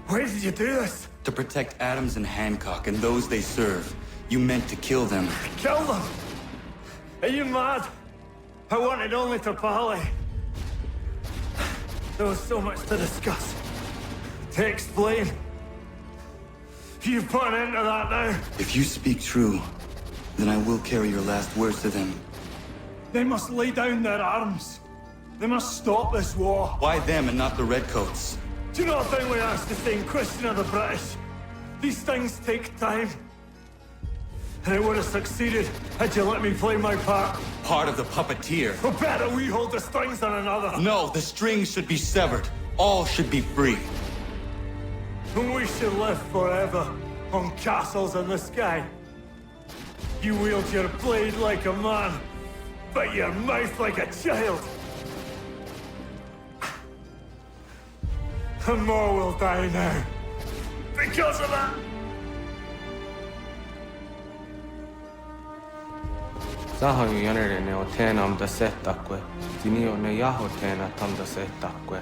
Why did you do this? To protect Adams and Hancock and those they serve, you meant to kill them. Kill them? Are you mad? I wanted only to parley. There was so much to discuss, to explain. You've put an end to that now. If you speak true, then I will carry your last words to them. They must lay down their arms. They must stop this war. Why them and not the Redcoats? Do you not think we asked the same question of the British? These things take time. And it would have succeeded had you let me play my part. Part of the puppeteer. Or better we hold the strings than another. No, the strings should be severed. All should be free. And we should live forever on castles in the sky. You wield your blade like a man, but your mouth like a child. And more will die now. Because of that. Sahan yanere o tēnām da setakwe. Tini o ne yaho tēnā tam da setakwe.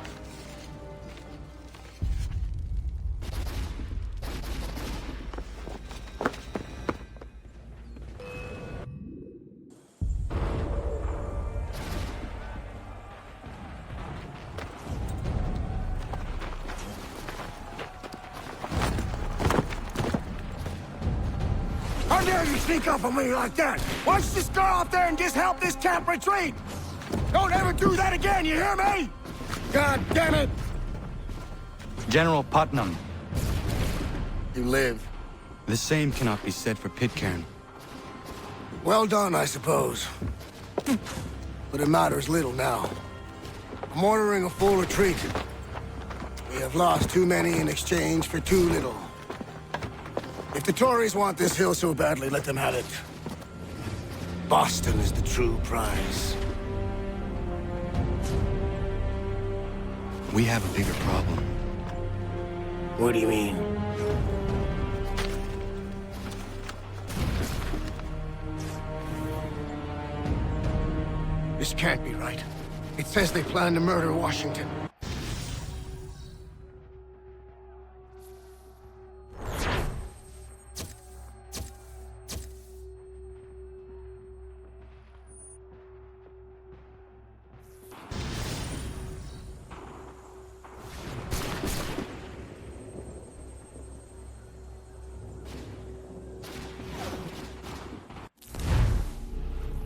How dare you sneak up on me like that? Why don't you just go out there and just help this camp retreat? Don't ever do that again, you hear me? God damn it! General Putnam. You live. The same cannot be said for Pitcairn. Well done, I suppose. But it matters little now. I'm ordering a full retreat. We have lost too many in exchange for too little. If the Tories want this hill so badly, let them have it. Boston is the true prize. We have a bigger problem. What do you mean? This can't be right. It says they plan to murder Washington.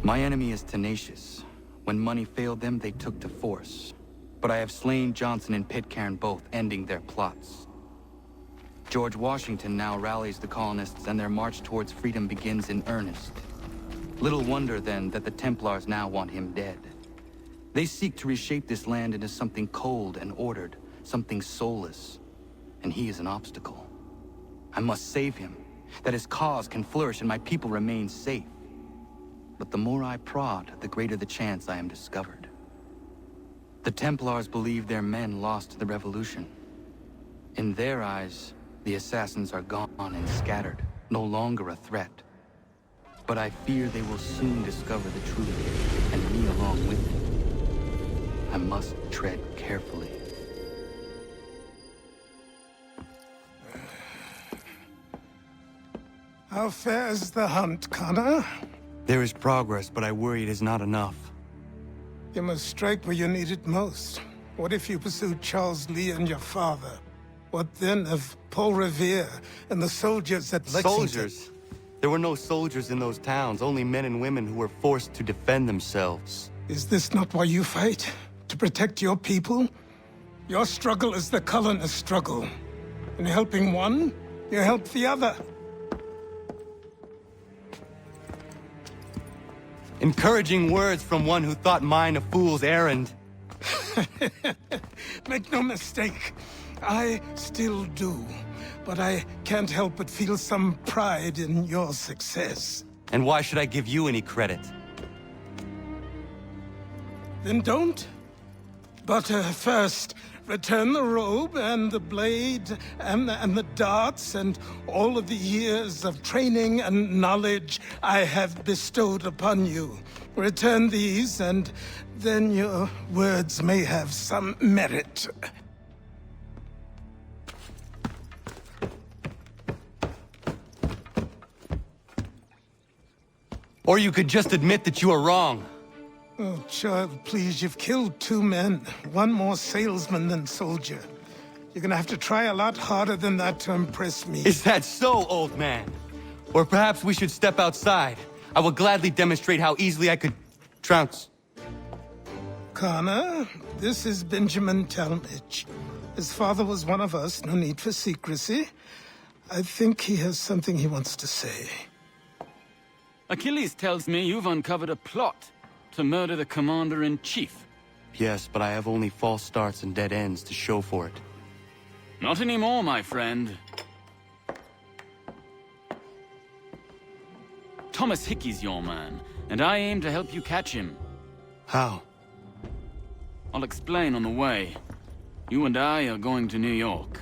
My enemy is tenacious. When money failed them, they took to force. But I have slain Johnson and Pitcairn both, ending their plots. George Washington now rallies the colonists, and their march towards freedom begins in earnest. Little wonder, then, that the Templars now want him dead. They seek to reshape this land into something cold and ordered, something soulless. And he is an obstacle. I must save him, that his cause can flourish and my people remain safe. But the more I prod, the greater the chance I am discovered. The Templars believe their men lost the revolution. In their eyes, the assassins are gone and scattered, no longer a threat. But I fear they will soon discover the truth, and me along with them. I must tread carefully. How fares the hunt, Connor? There is progress, but I worry it is not enough. You must strike where you need it most. What if you pursued Charles Lee and your father? What then of Paul Revere and the soldiers at Lexington? Soldiers? There were no soldiers in those towns, only men and women who were forced to defend themselves. Is this not why you fight? To protect your people? Your struggle is the colonist struggle. In helping one, you help the other. Encouraging words from one who thought mine a fool's errand. Make no mistake, I still do. But I can't help but feel some pride in your success. And why should I give you any credit? Then don't. But first, return the robe and the blade and the darts and all of the years of training and knowledge I have bestowed upon you. Return these, and then your words may have some merit. Or you could just admit that you are wrong. Oh, child, please, you've killed 2 men. One more salesman than soldier. You're gonna have to try a lot harder than that to impress me. Is that so, old man? Or perhaps we should step outside. I will gladly demonstrate how easily I could trounce. Connor, this is Benjamin Talmadge. His father was one of us, no need for secrecy. I think he has something he wants to say. Achilles tells me you've uncovered a plot to murder the Commander-in-Chief. Yes, but I have only false starts and dead ends to show for it. Not anymore, my friend. Thomas Hickey's your man, and I aim to help you catch him. How? I'll explain on the way. You and I are going to New York.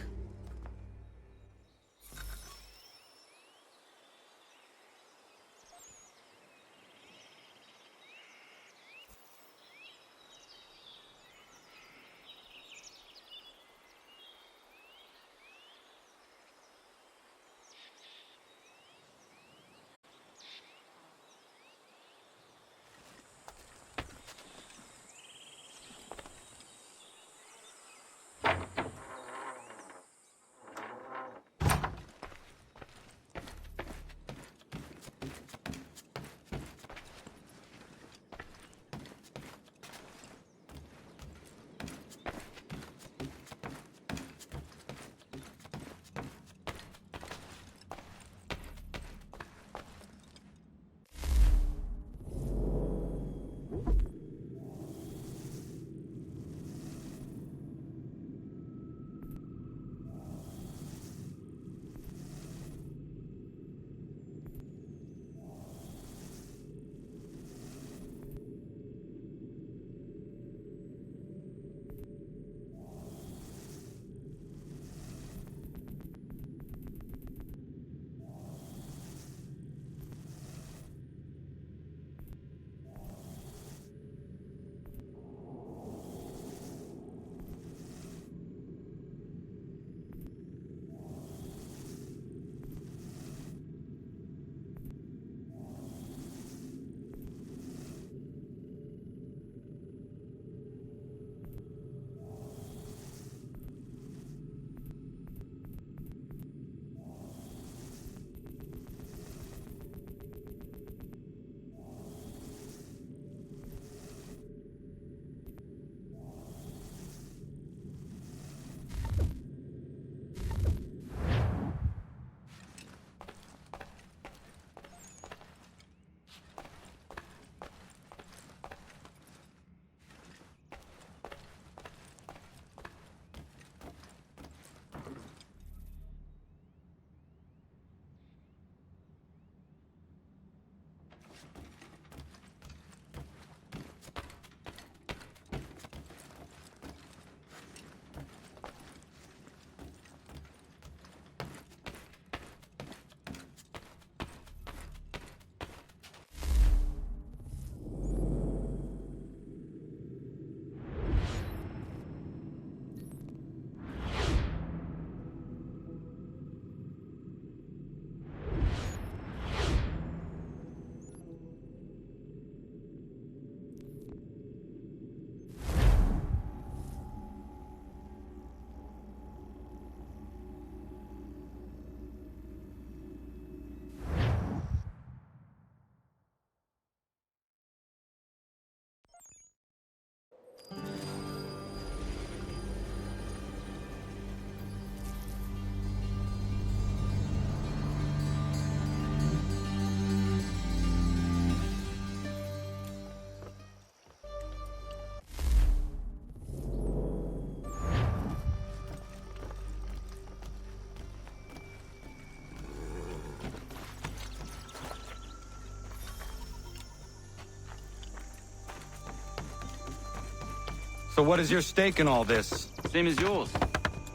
So what is your stake in all this? Same as yours.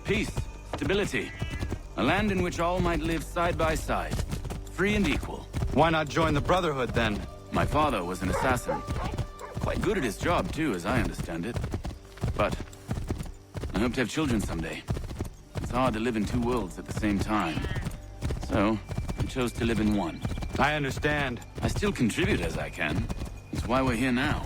Peace, stability. A land in which all might live side by side, free and equal. Why not join the Brotherhood, then? My father was an assassin. Quite good at his job, too, as I understand it. But I hope to have children someday. It's hard to live in 2 worlds at the same time. So, I chose to live in one. I understand. I still contribute as I can. That's why we're here now.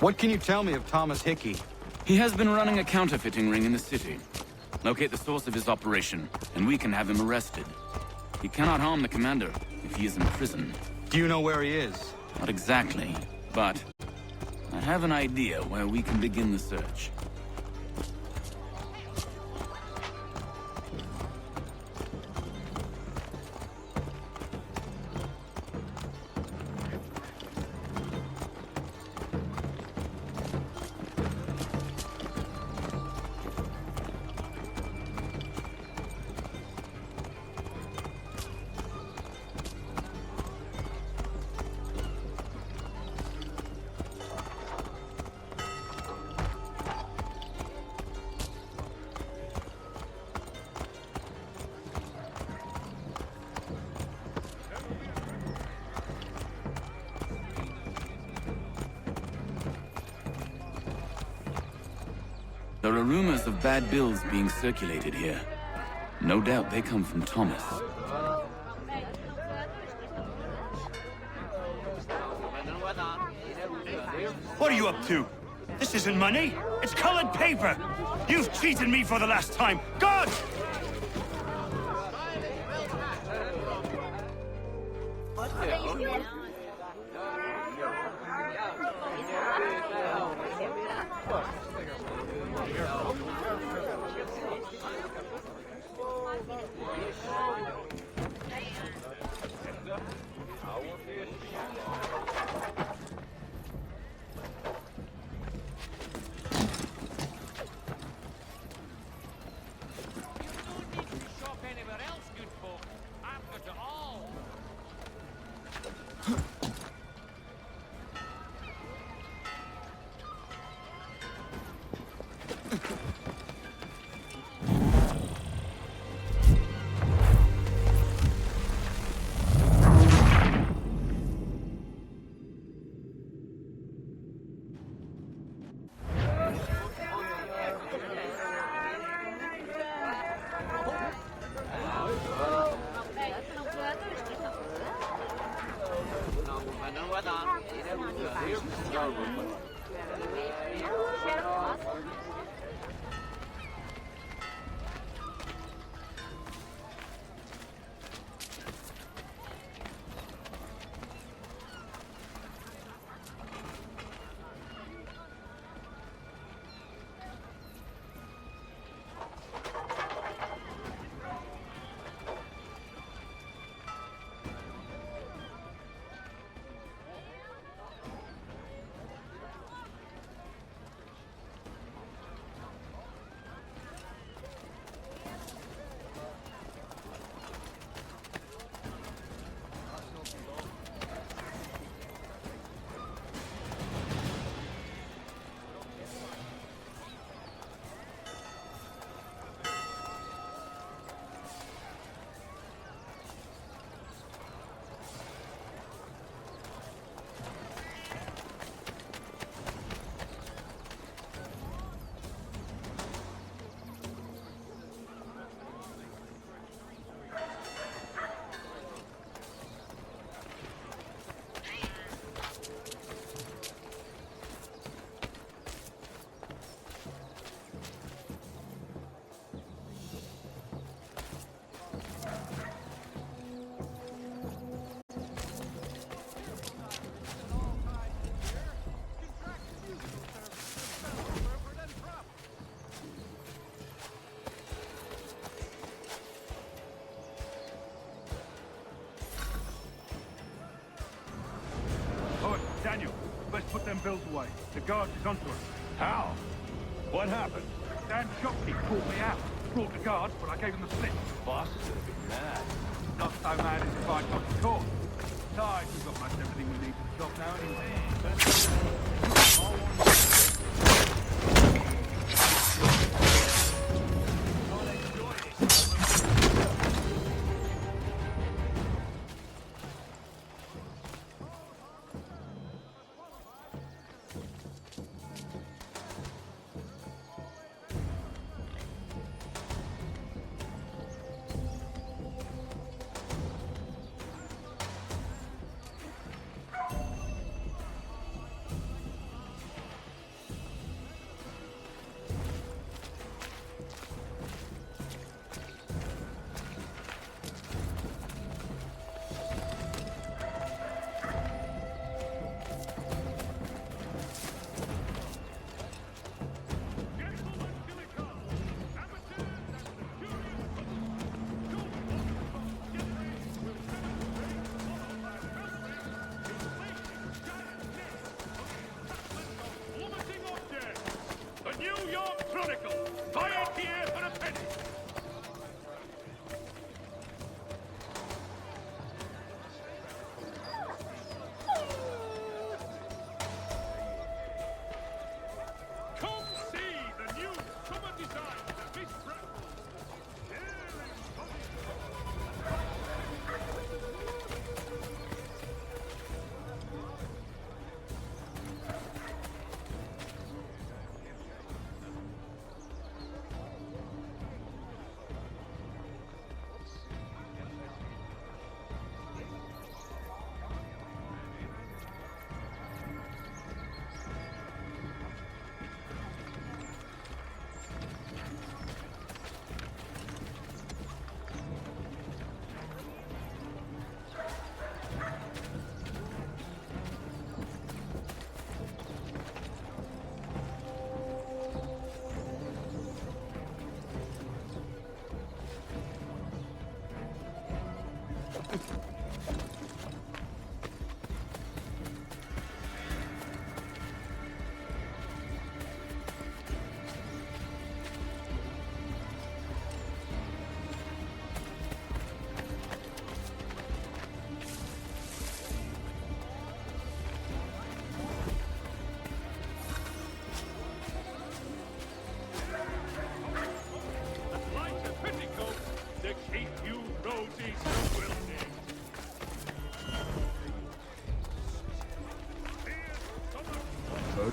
What can you tell me of Thomas Hickey? He has been running a counterfeiting ring in the city. Locate the source of his operation, and we can have him arrested. He cannot harm the commander if he is in prison. Do you know where he is? Not exactly, but I have an idea where we can begin the search. There are rumors of bad bills being circulated here. No doubt they come from Thomas. What are you up to? This isn't money. It's colored paper. You've cheated me for the last time. God! Daniel, let's put them bills away. The guard is onto us. How? What happened? Dan Shopkeep called me out. Brought the guards, but I gave him the slip. Boss is gonna be mad. Not so mad as if I got caught. Besides, we've got much everything we need to the shop now anyway.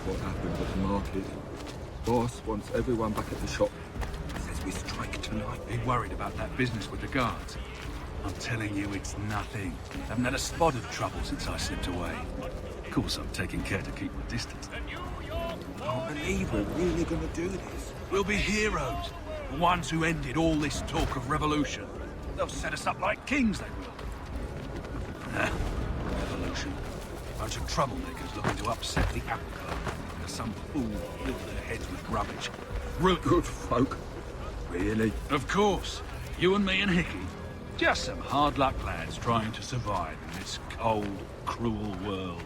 What happened at the market. Boss wants everyone back at the shop. Says we strike tonight. Be worried about that business with the guards. I'm telling you, it's nothing. Haven't had a spot of trouble since I slipped away. Of course, I'm taking care to keep my distance. I can't believe we're really going to do this. We'll be heroes. The ones who ended all this talk of revolution. They'll set us up like kings, they will. Revolution. Bunch of troublemakers looking to upset the apple cart. Some fool filled their heads with rubbish. Good folk. Really? Of course. You and me and Hickey. Just some hard luck lads trying to survive in this cold, cruel world.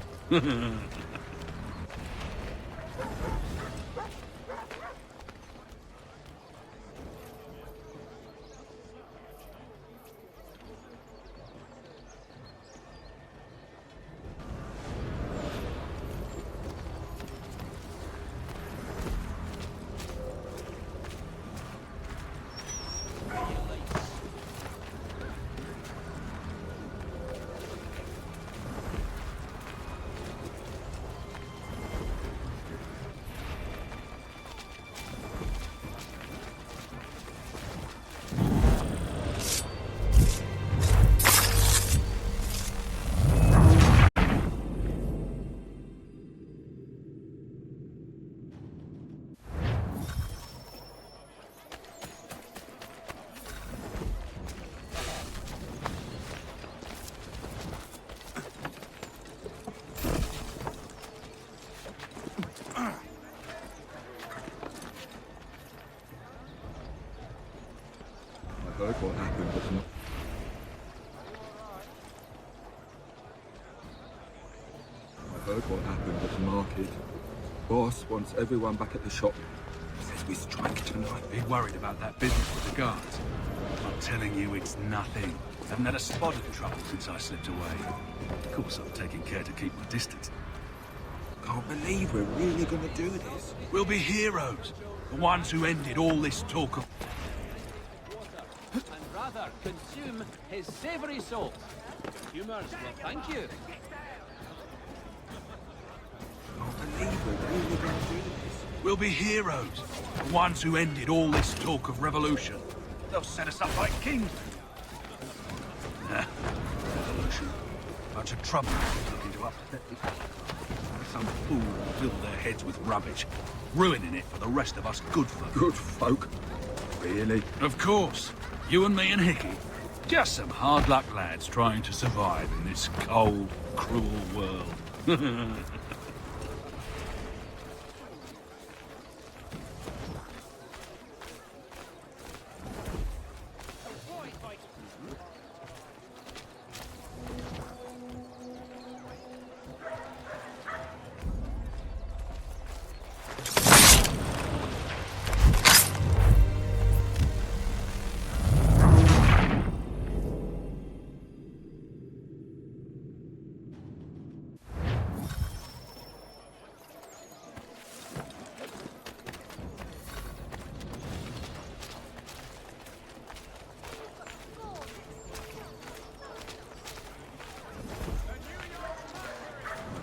heard what happened at the... I heard what happened at the market. Boss wants everyone back at the shop. Says we strike tonight. Be worried about that business with the guards. I'm I'm telling you, it's nothing. Haven't had a spot of trouble since I slipped away. Of course, I'm taking care to keep my distance. Can't believe we're really gonna do this. We'll be heroes. The ones who ended all this talk of... And rather consume his savory salt. Consumers will thank you. Can't believe we're really gonna do this. We'll be heroes. The ones who ended all this talk of revolution. They'll set us up like kings. Revolution. Bunch of troublemakers looking to upset the... Some fool filled their heads with rubbish, ruining it for the rest of us good folk. Good folk? Really? Of course. You and me and Hickey. Just some hard luck lads trying to survive in this cold, cruel world.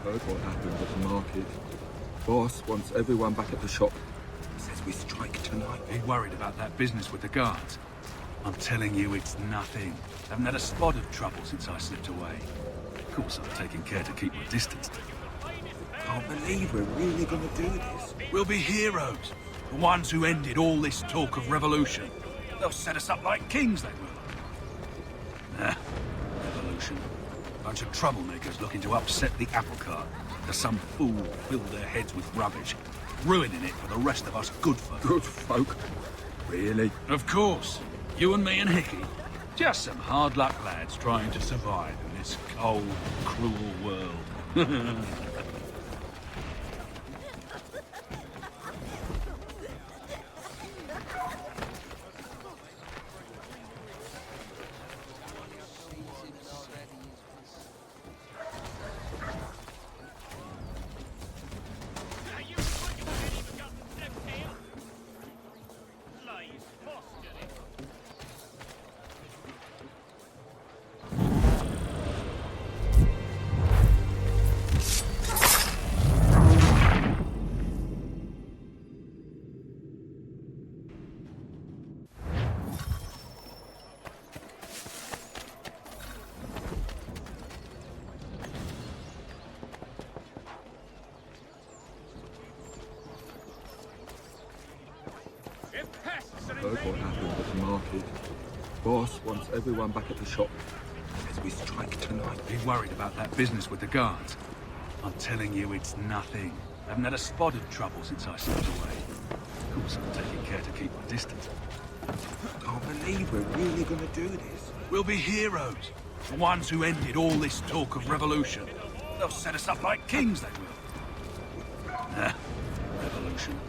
Heard what happened at the market. Boss wants everyone back at the shop. Says we strike tonight. He worried about that business with the guards. I'm telling you, it's nothing. Haven't had a spot of trouble since I slipped away. Of course, I'm taking care to keep my distance. Can't believe we're really gonna do this. We'll be heroes. The ones who ended all this talk of revolution. They'll set us up like kings, they will. Revolution. Bunch of troublemakers looking to upset the apple cart. Because some fool filled their heads with rubbish, ruining it for the rest of us good folk. Good folk? Really? Of course. You and me and Hickey. Just some hard luck lads trying to survive in this cold, cruel world. Heard what happened at the market. Boss wants everyone back at the shop. Says we strike tonight. He worried about that business with the guards. I'm telling you, it's nothing. Haven't had a spot of trouble since I slipped away. Of course, I'm taking care to keep my distance. Can't believe we're really gonna do this. We'll be heroes. The ones who ended all this talk of revolution. They'll set us up like kings, they will. Revolution.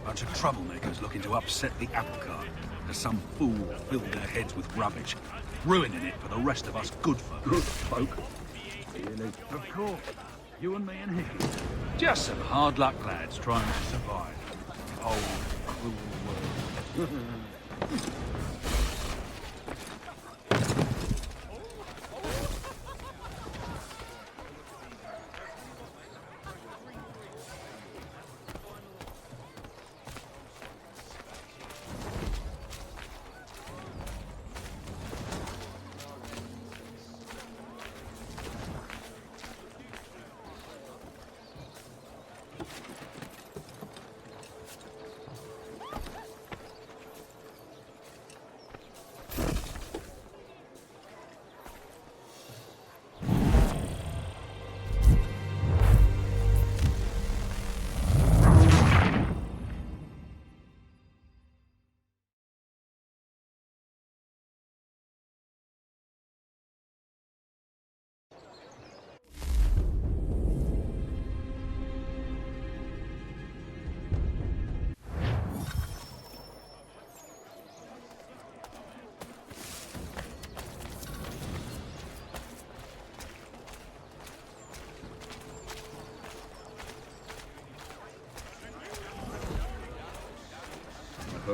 Bunch of troublemakers looking to upset the apple cart. Because some fool filled their heads with rubbish, ruining it for the rest of us good folk. Good folk? Really? Of course. You and me and Hickey. Just some hard luck lads trying to survive in this cold, cruel world.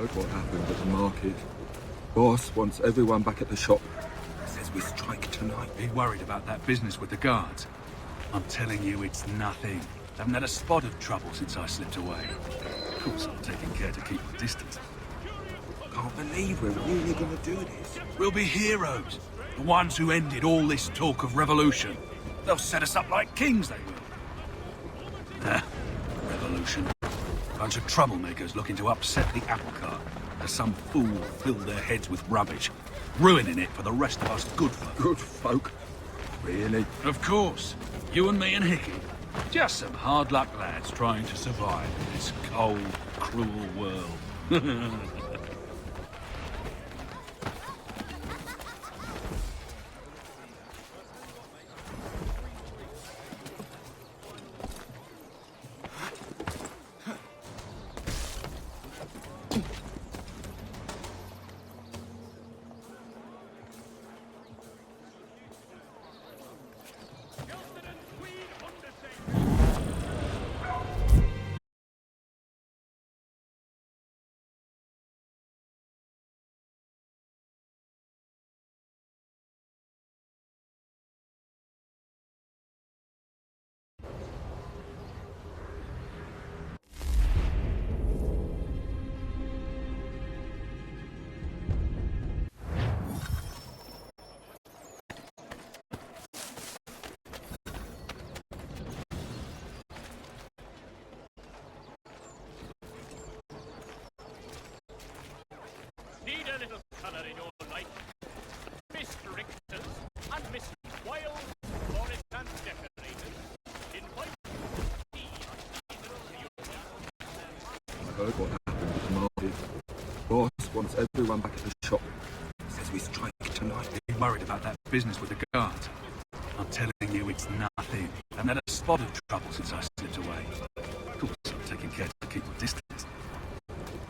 Heard what happened at the market. Boss wants everyone back at the shop. Says we strike tonight. Be worried about that business with the guards. I'm telling you, it's nothing. Haven't had a spot of trouble since I slipped away. Of course, I'm taking care to keep my distance. Can't believe we're really gonna do this. We'll be heroes. The ones who ended all this talk of revolution. They'll set us up like kings, they will. Revolution. Bunch of troublemakers looking to upset the apple cart. As some fool filled their heads with rubbish, ruining it for the rest of us good folk. Good folk? Really? Of course. You and me and Hickey. Just some hard luck lads trying to survive in this cold, cruel world. Need a little colour in your life? Miss Richters and Miss Wild Florists and Decorators invite me on seasonal I heard what happened at the market. Boss wants everyone back at the shop. Says we strike tonight. Be worried about that business with the guards. I'm telling you, it's nothing. Haven't had a spot of trouble since I slipped away. Of course, I'm taking care to keep my distance.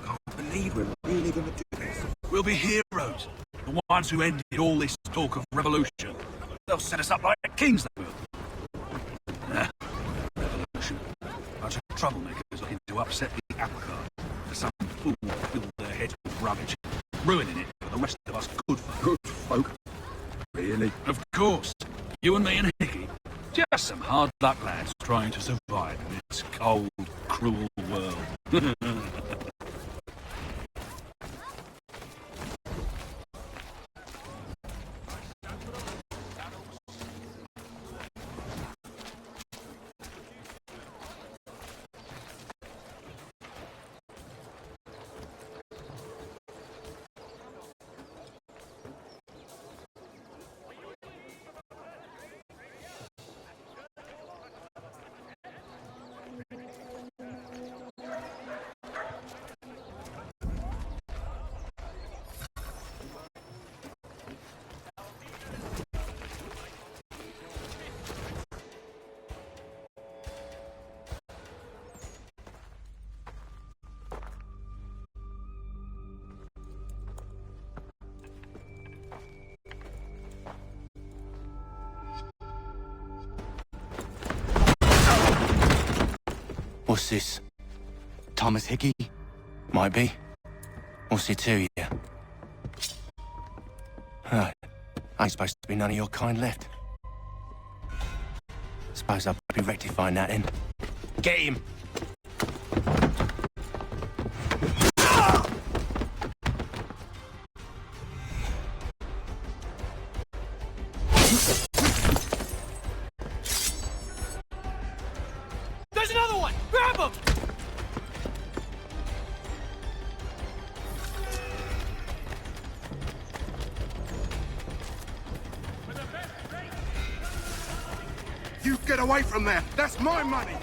Can't believe we're really gonna do this. We'll be heroes. The ones who ended all this talk of revolution. They'll set us up like kings, they will. Revolution. Bunch of troublemakers looking to upset the apple cart. For some fool filled their heads with rubbish, ruining it for the rest of us good folk. Good folk? Really? Of course. You and me and Hickey. Just some hard luck lads trying to survive in this cold, cruel world. What's this? Thomas Hickey? Might be. What's it to you? Right. Ain't supposed to be none of your kind left. Suppose I'll be rectifying that in. Get him! There's another one! Grab him! You get away from there! That's my money!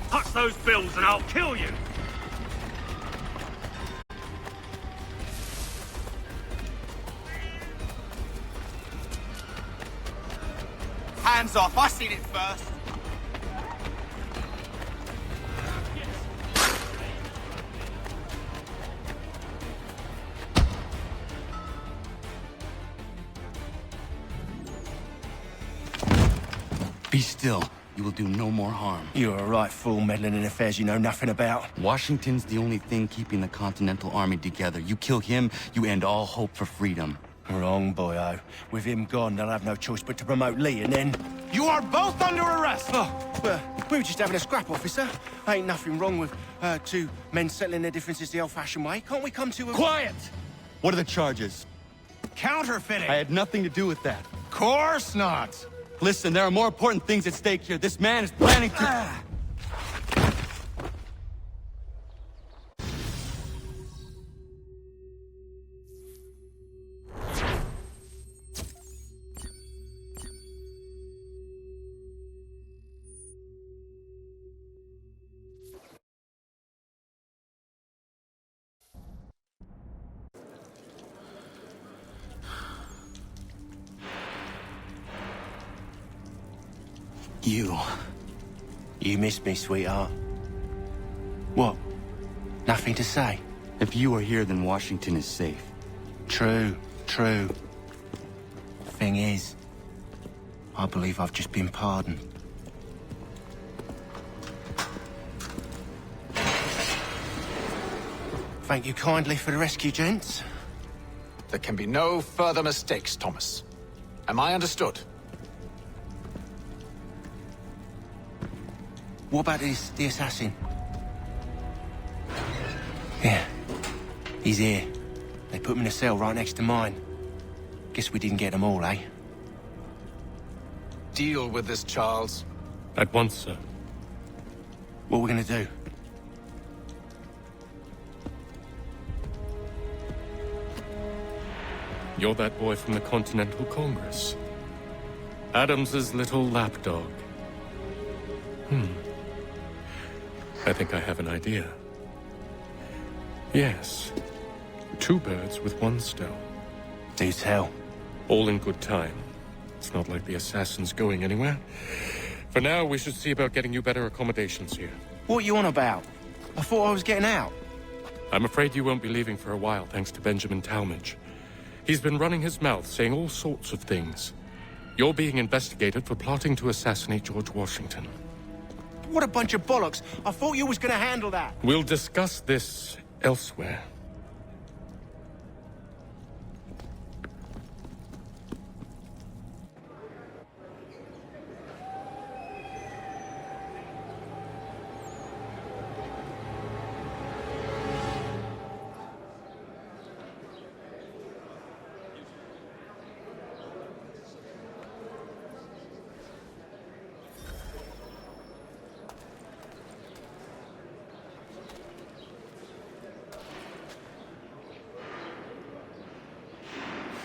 Touch those bills and I'll kill you! Hands off, I seen it first. Be still. you will do no more harm. You're a right fool meddling in affairs you know nothing about. Washington's the only thing keeping the Continental Army together. You kill him, you end all hope for freedom. Wrong, boyo. With him gone, they'll have no choice but to promote Lee, and then... You are both under arrest! Oh, well, we were just having a scrap, officer. Ain't nothing wrong with two men settling their differences the old-fashioned way. Can't we come to a... Quiet! What are the charges? Counterfeiting! I had nothing to do with that. Course not! Listen, there are more important things at stake here. This man is planning to... You missed me, sweetheart. What? Nothing to say? If you are here, then Washington is safe. True. Thing is, I believe I've just been pardoned. Thank you kindly for the rescue, gents. There can be no further mistakes, Thomas. Am I understood? What about the assassin? Yeah, he's here. They put him in a cell right next to mine. Guess we didn't get them all, eh? Deal with this, Charles. At once, sir. What are we gonna do? You're that boy from the Continental Congress. Adams's little lapdog. I think I have an idea. Yes. 2 birds with 1 stone. Do tell. All in good time. It's not like the assassin's going anywhere. For now, we should see about getting you better accommodations here. What are you on about? I thought I was getting out. I'm afraid you won't be leaving for a while, thanks to Benjamin Talmadge. He's been running his mouth, saying all sorts of things. You're being investigated for plotting to assassinate George Washington. What a bunch of bollocks. I thought you was gonna handle that. We'll discuss this elsewhere.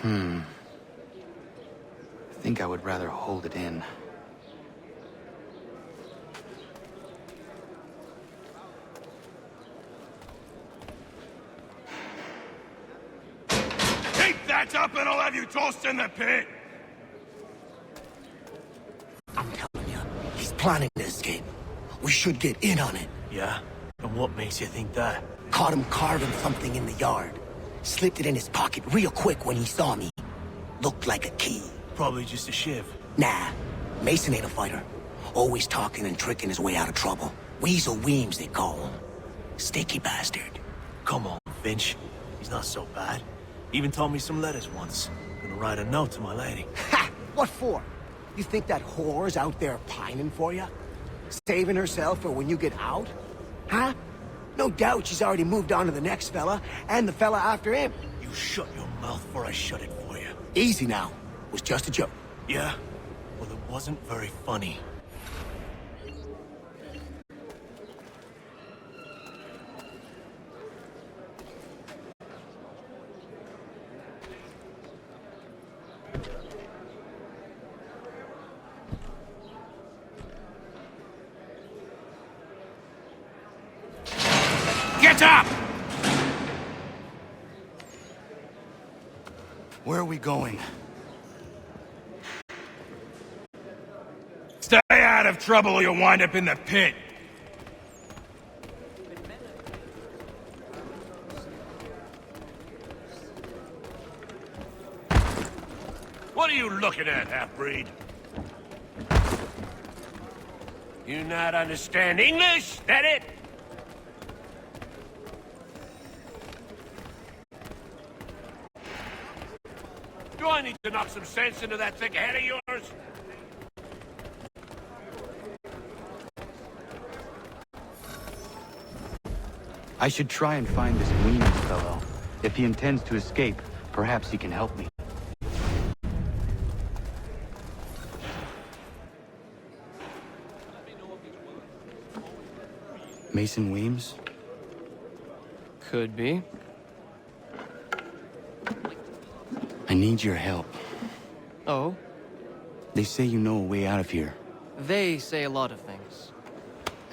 I think I would rather hold it in. Keep that up and I'll have you tossed in the pit! I'm telling you, he's planning to escape. We should get in on it. Yeah? And what makes you think that? Caught him carving something in the yard. Slipped it in his pocket real quick when he saw me. Looked like a key. Probably just a shiv. Nah, Mason ain't a fighter. Always talking and tricking his way out of trouble. Weasel Weems, they call him. Sticky bastard. Come on, Finch. He's not so bad. Even taught me some letters once. Gonna write a note to my lady. Ha! What for? You think that whore's out there pining for you? Saving herself for when you get out? Huh? No doubt she's already moved on to the next fella, and the fella after him. You shut your mouth before I shut it for you. Easy now. It was just a joke. Yeah? Well, it wasn't very funny. Get up! Where are we going? Stay out of trouble or you'll wind up in the pit. What are you looking at, half-breed? You not understand English? That it? Do I need to knock some sense into that thick head of yours? I should try and find this Weems fellow. If he intends to escape, perhaps he can help me. Mason Weems? Could be. I need your help. Oh? They say you know a way out of here. They say a lot of things.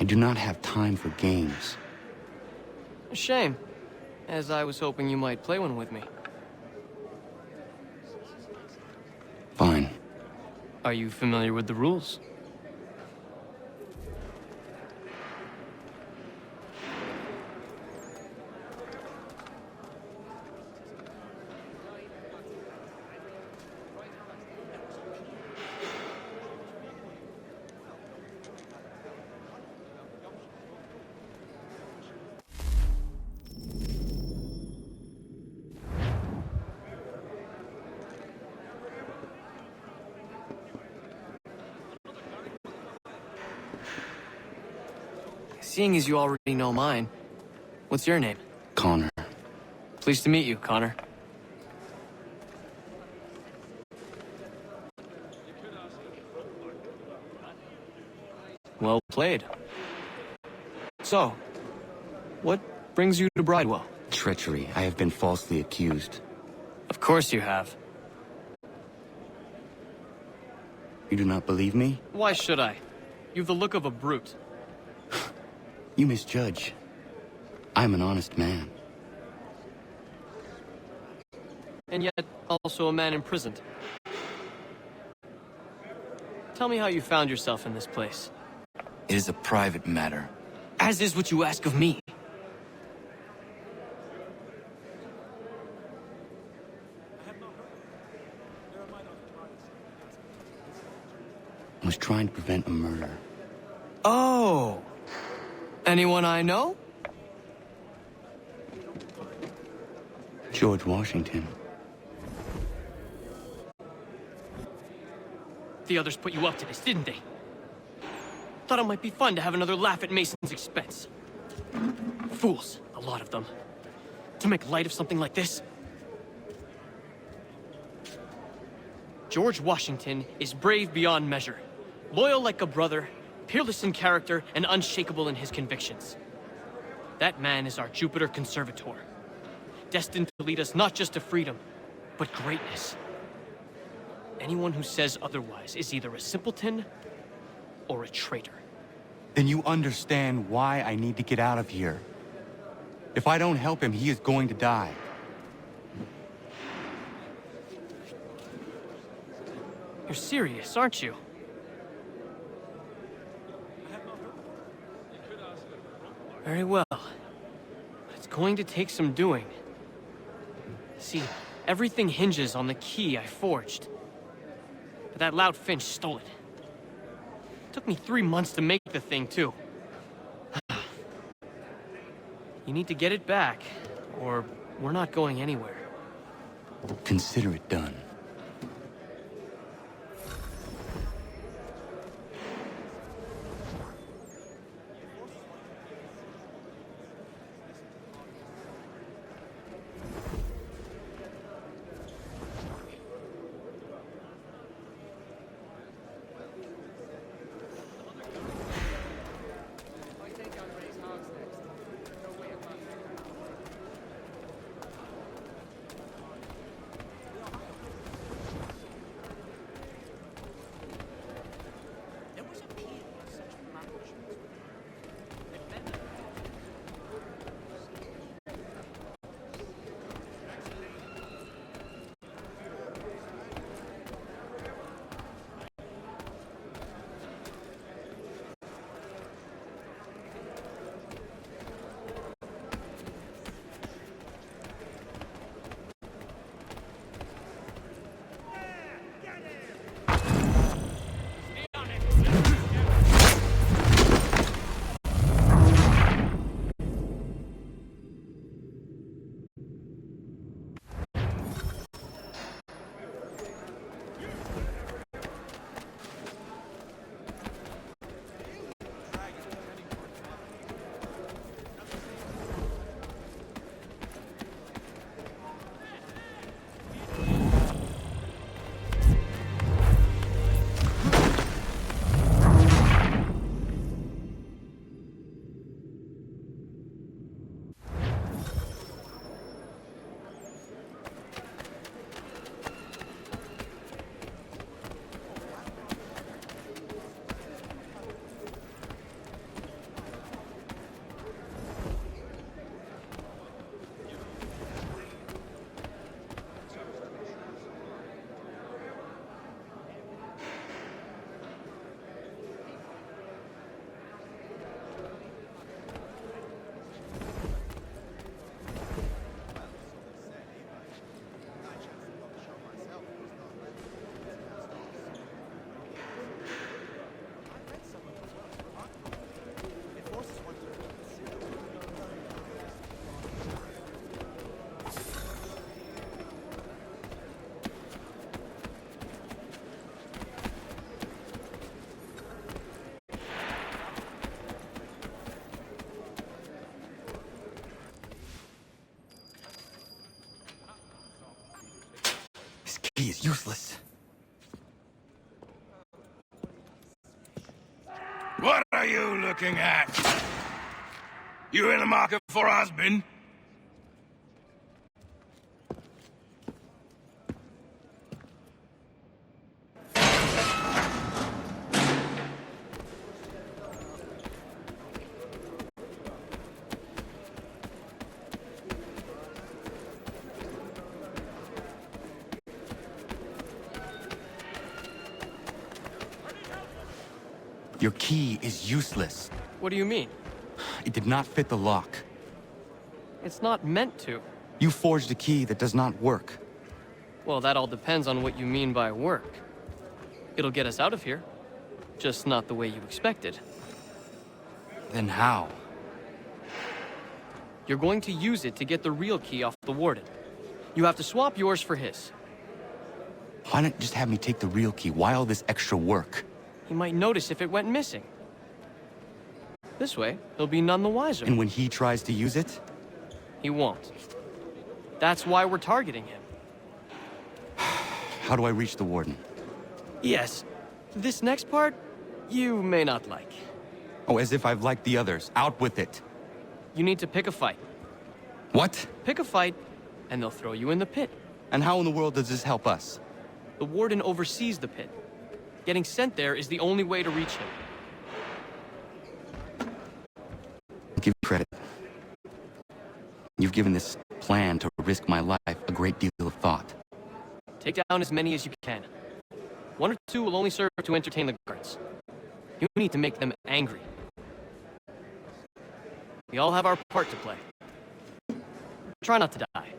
I do not have time for games. A shame, as I was hoping you might play one with me. Fine. Are you familiar with the rules? Seeing as you already know mine, what's your name? Connor. Pleased to meet you, Connor. Well played. So, what brings you to Bridewell? Treachery. I have been falsely accused. Of course you have. You do not believe me? Why should I? You've the look of a brute. You misjudge. I'm an honest man. And yet, also a man imprisoned. Tell me how you found yourself in this place. It is a private matter. As is what you ask of me. I was trying to prevent a murder. Oh! Anyone I know? George Washington. The others put you up to this, didn't they? Thought it might be fun to have another laugh at Mason's expense. Fools, a lot of them. To make light of something like this. George Washington is brave beyond measure, loyal like a brother, peerless in character, and unshakable in his convictions. That man is our Jupiter Conservator, destined to lead us not just to freedom, but greatness. Anyone who says otherwise is either a simpleton or a traitor. Then you understand why I need to get out of here. If I don't help him, he is going to die. You're serious, aren't you? Very well. It's going to take some doing. See, everything hinges on the key I forged. But that loud Finch stole it. Took me 3 months to make the thing, too. You need to get it back, or we're not going anywhere. Consider it done. He is useless. What are you looking at? You in the market for a husband? Your key is useless. What do you mean? It did not fit the lock. It's not meant to. You forged a key that does not work. Well, that all depends on what you mean by work. It'll get us out of here. Just not the way you expected. Then how? You're going to use it to get the real key off the warden. You have to swap yours for his. Why not just have me take the real key? Why all this extra work? He might notice if it went missing. This way, he'll be none the wiser. And when he tries to use it? He won't. That's why we're targeting him. How do I reach the warden? Yes. This next part, you may not like. Oh, as if I've liked the others. Out with it. You need to pick a fight. What? Pick a fight, and they'll throw you in the pit. And how in the world does this help us? The warden oversees the pit. Getting sent there is the only way to reach him. I'll give you credit. You've given this plan to risk my life a great deal of thought. Take down as many as you can. One or two will only serve to entertain the guards. You need to make them angry. We all have our part to play. Try not to die.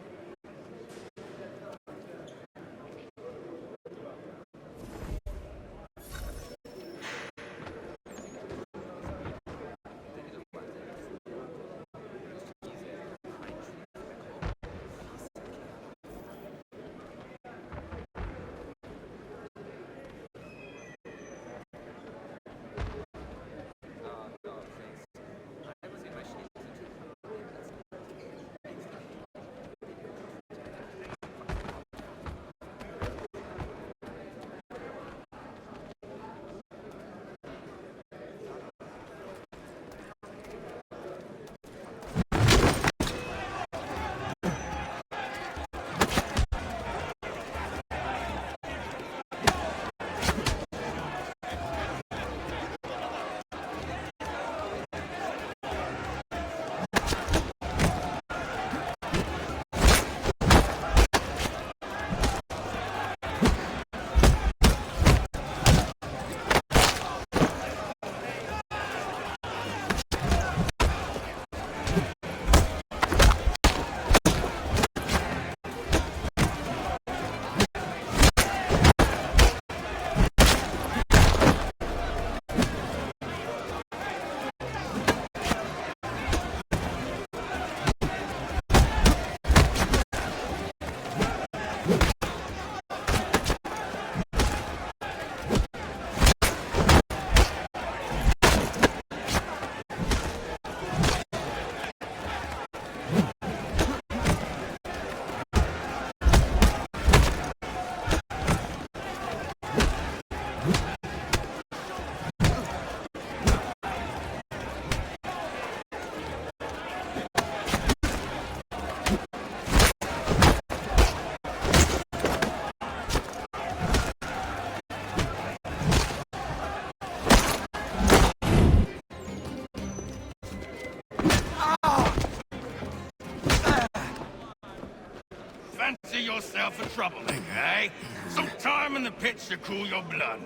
Fancy yourself a troublemaker, eh? Some time in the pits to cool your blood.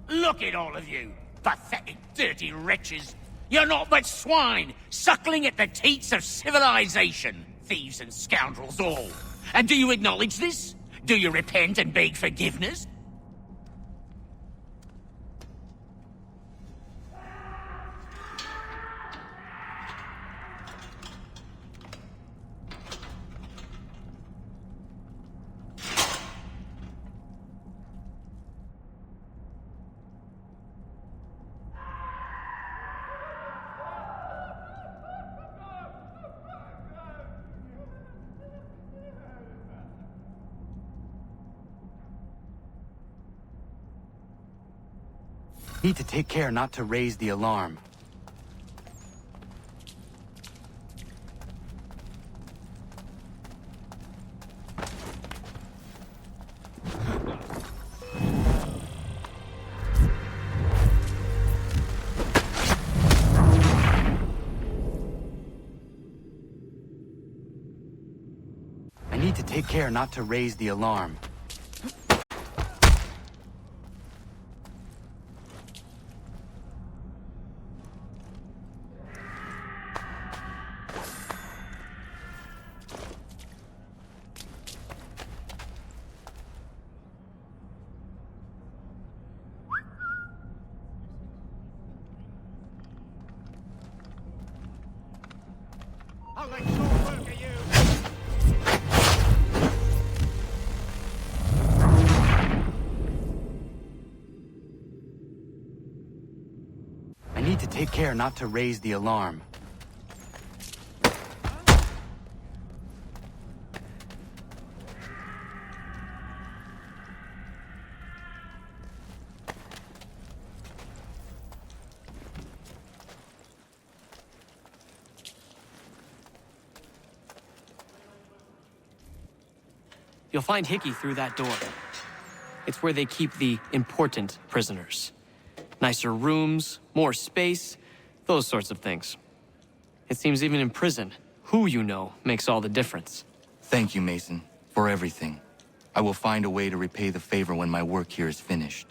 Look at all of you, pathetic, dirty wretches. You're not but swine, suckling at the teats of civilization. Thieves and scoundrels all. And do you acknowledge this? Do you repent and beg forgiveness? Need to take care not to raise the alarm. I need to take care not to raise the alarm. I'll make short work of you. I need to take care not to raise the alarm. You'll find Hickey through that door. It's where they keep the important prisoners. Nicer rooms, more space, those sorts of things. It seems even in prison, who you know makes all the difference. Thank you, Mason, for everything. I will find a way to repay the favor when my work here is finished.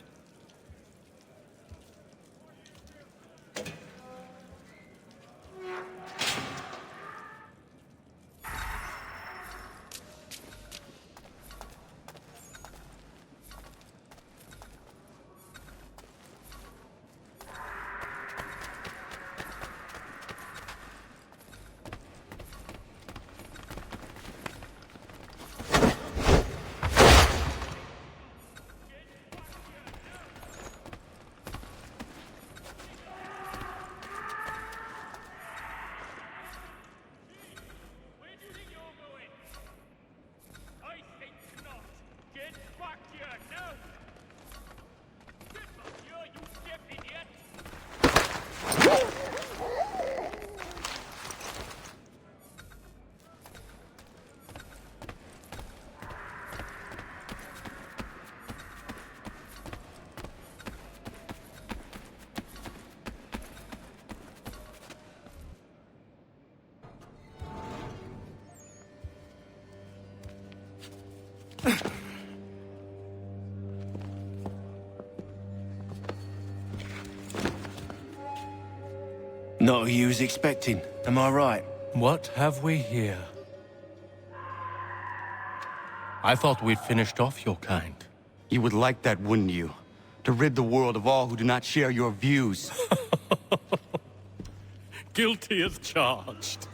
Not who you was expecting, am I right? What have we here? I thought we'd finished off your kind. You would like that, wouldn't you? To rid the world of all who do not share your views. Guilty as charged.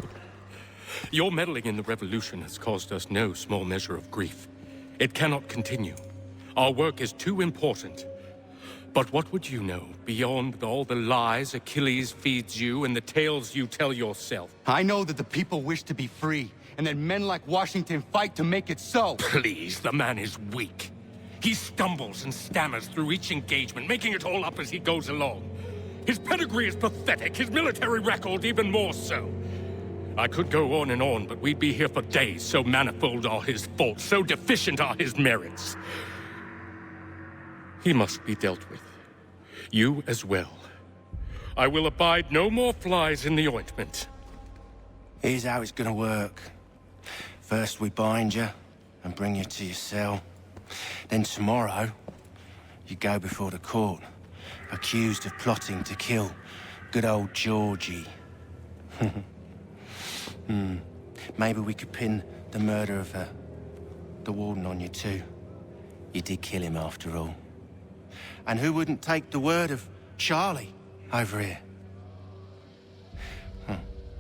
Your meddling in the revolution has caused us no small measure of grief. It cannot continue. Our work is too important. But what would you know, beyond all the lies Achilles feeds you and the tales you tell yourself? I know that the people wish to be free, and that men like Washington fight to make it so. Please, the man is weak. He stumbles and stammers through each engagement, making it all up as he goes along. His pedigree is pathetic, his military record even more so. I could go on and on, but we'd be here for days, so manifold are his faults, so deficient are his merits. He must be dealt with. You as well. I will abide no more flies in the ointment. Here's how it's gonna work. First we bind you and bring you to your cell. Then tomorrow, you go before the court, accused of plotting to kill good old Georgie. Maybe we could pin the murder of the warden on you too. You did kill him after all. And who wouldn't take the word of Charlie over here?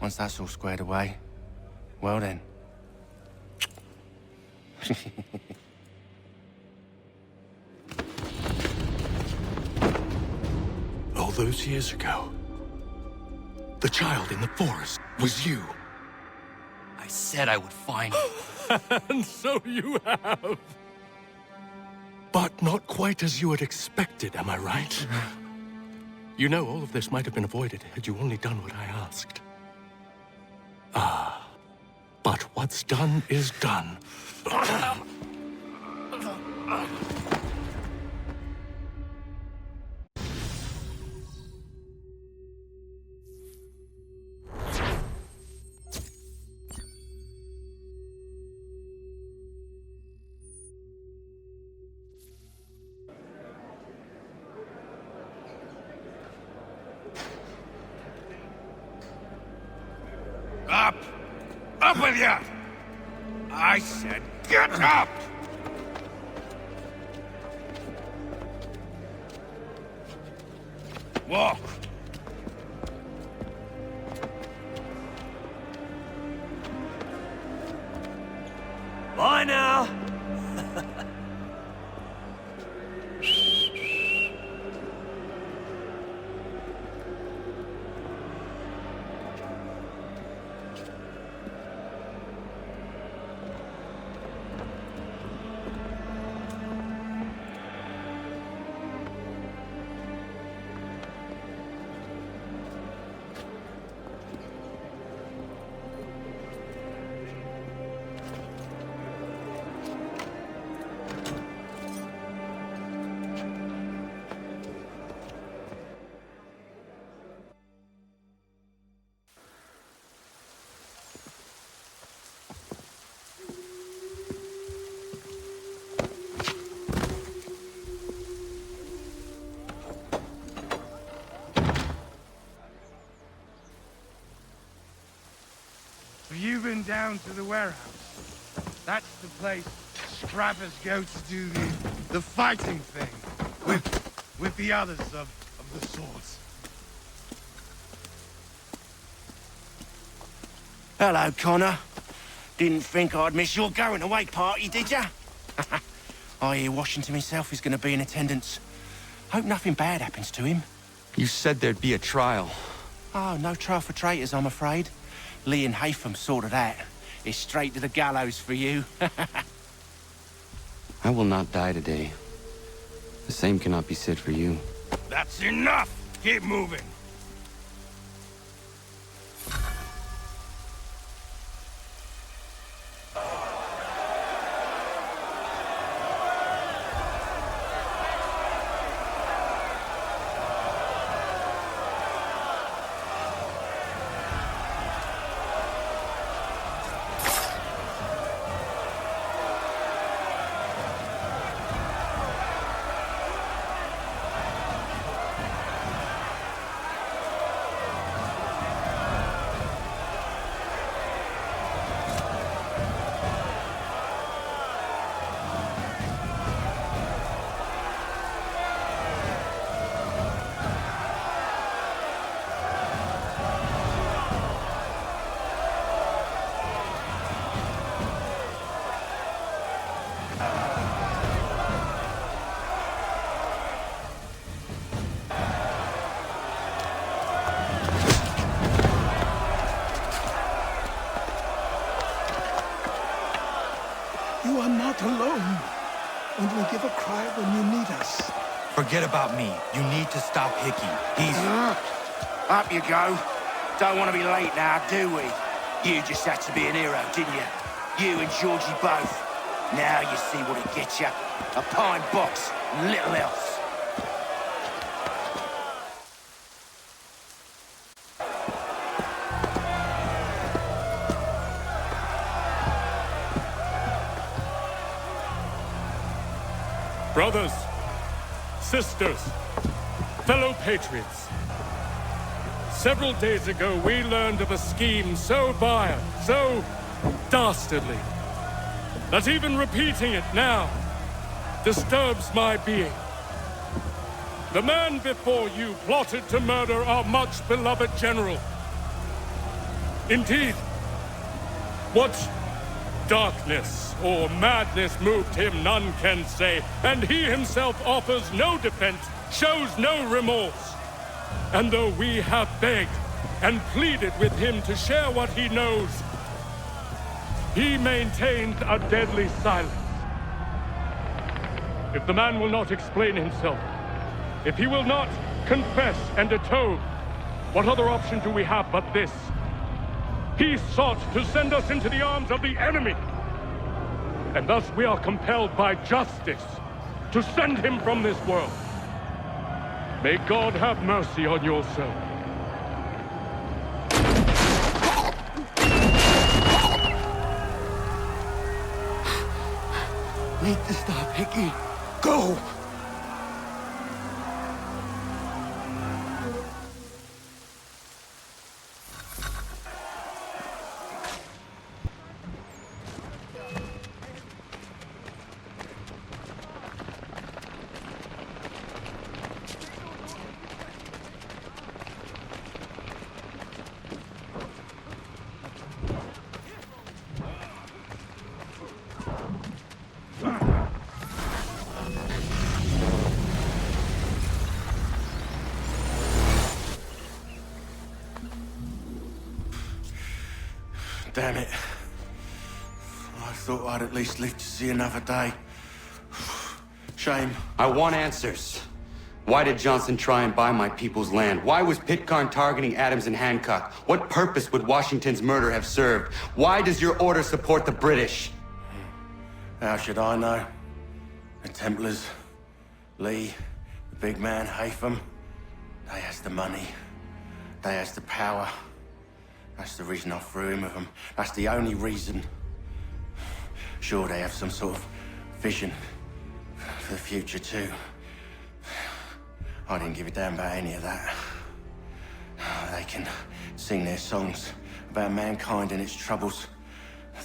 Once that's all squared away, well then. All those years ago, the child in the forest was you. I said I would find you. And so you have. But not quite as you had expected, am I right? You know, all of this might have been avoided had you only done what I asked. Ah, but what's done is done. Up! Up with you! I said get up! Walk! Bye now! Have you been down to the warehouse? That's the place scrappers go to do the fighting thing. With the others of the swords. Hello, Connor. Didn't think I'd miss your going-away party, did ya? I hear Washington himself is going to be in attendance. Hope nothing bad happens to him. You said there'd be a trial. Oh, no trial for traitors, I'm afraid. Lee and Haytham sorted that. It's straight to the gallows for you. I will not die today. The same cannot be said for you. That's enough! Keep moving! You are not alone. Only give a cry when you need us. Forget about me. You need to stop Hickey. He's... Up you go. Don't want to be late now, do we? You just had to be an hero, didn't you? You and Georgie both. Now you see what it gets you. A pine box, little else. Brothers, sisters, fellow patriots. Several days ago, we learned of a scheme so vile, so dastardly, that even repeating it now disturbs my being. The man before you plotted to murder our much-beloved general. Indeed, what darkness or madness moved him, none can say, and he himself offers no defense, shows no remorse. And though we have begged and pleaded with him to share what he knows, he maintains a deadly silence. If the man will not explain himself, if he will not confess, and atone. What other option do we have but this? He sought to send us into the arms of the enemy. And thus we are compelled by justice to send him from this world. May God have mercy on your soul. Need to stop, Hickey. Go! Damn it. I thought I'd at least live to see another day. Shame. I want answers. Why did Johnson try and buy my people's land? Why was Pitcairn targeting Adams and Hancock? What purpose would Washington's murder have served? Why does your order support the British? How should I know? The Templars, Lee, the big man, Haytham, they has the money. They has the power. That's the reason I threw him with them. That's the only reason. Sure, they have some sort of vision for the future, too. I didn't give a damn about any of that. They can sing their songs about mankind and its troubles.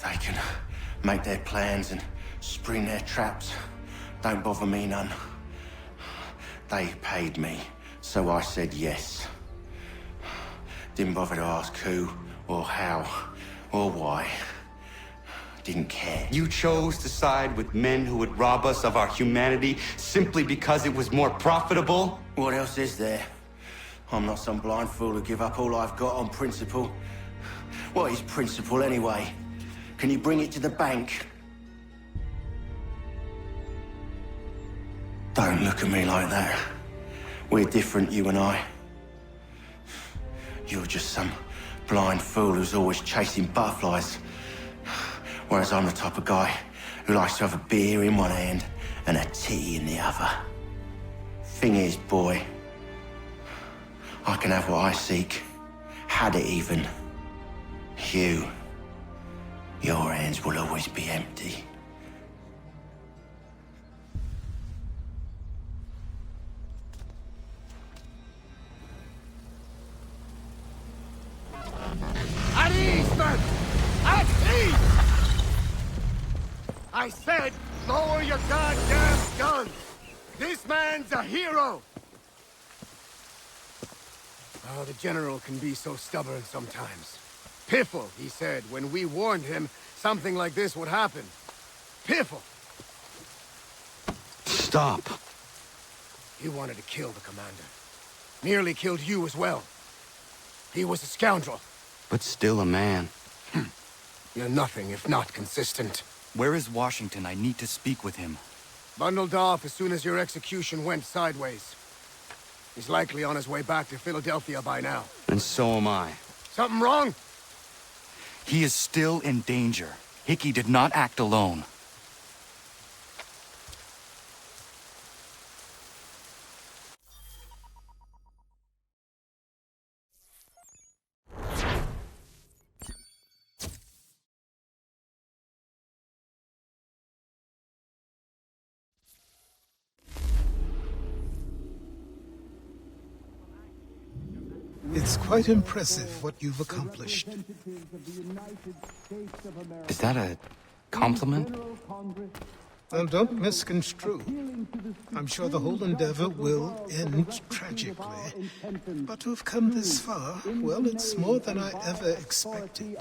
They can make their plans and spring their traps. Don't bother me none. They paid me, so I said yes. Didn't bother to ask who, or how, or why. Didn't care. You chose to side with men who would rob us of our humanity simply because it was more profitable? What else is there? I'm not some blind fool who give up all I've got on principle. What is principle anyway? Can you bring it to the bank? Don't look at me like that. We're different, you and I. You're just some blind fool who's always chasing butterflies. Whereas I'm the type of guy who likes to have a beer in one hand and a tea in the other. Thing is, boy, I can have what I seek. Had it even. Your hands will always be empty. At ease, men! At ease! I said, lower your goddamn guns! This man's a hero! Oh, the General can be so stubborn sometimes. Piffle, he said, when we warned him something like this would happen. Piffle! Stop. He wanted to kill the commander. Nearly killed you as well. He was a scoundrel. But still a man. You're nothing if not consistent. Where is Washington? I need to speak with him. Bundled off as soon as your execution went sideways. He's likely on his way back to Philadelphia by now. And so am I. Something wrong? He is still in danger. Hickey did not act alone. It's quite impressive what you've accomplished. Is that a compliment? Well, don't misconstrue. I'm sure the whole endeavor will end tragically. But to have come this far, well, it's more than I ever expected.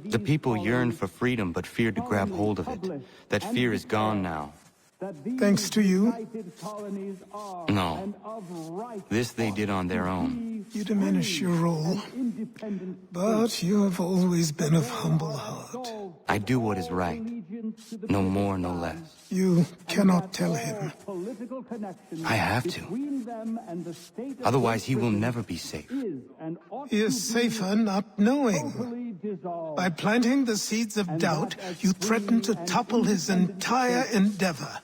The people yearned for freedom but feared to grab hold of it. That fear is gone now. Thanks to you? No. This they did on their own. You diminish your role. But you have always been of humble heart. I do what is right. No more, no less. You cannot tell him. I have to. Otherwise, he will never be safe. He is safer not knowing. By planting the seeds of doubt, you threaten to topple his entire endeavor.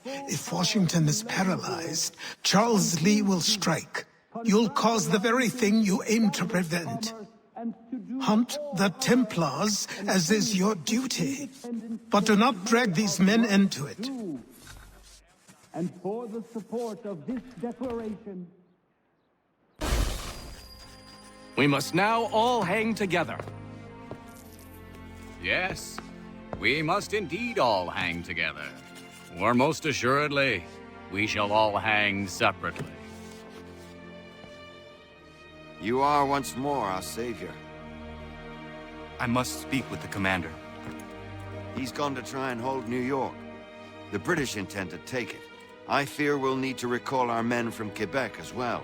If Washington is paralyzed, Charles Lee will strike. You'll cause the very thing you aim to prevent. Hunt the Templars, as is your duty. But do not drag these men into it. And for the support of this declaration, We must now all hang together. Yes, we must indeed all hang together. Or most assuredly, we shall all hang separately. You are once more our savior. I must speak with the commander. He's gone to try and hold New York. The British intend to take it. I fear we'll need to recall our men from Quebec as well.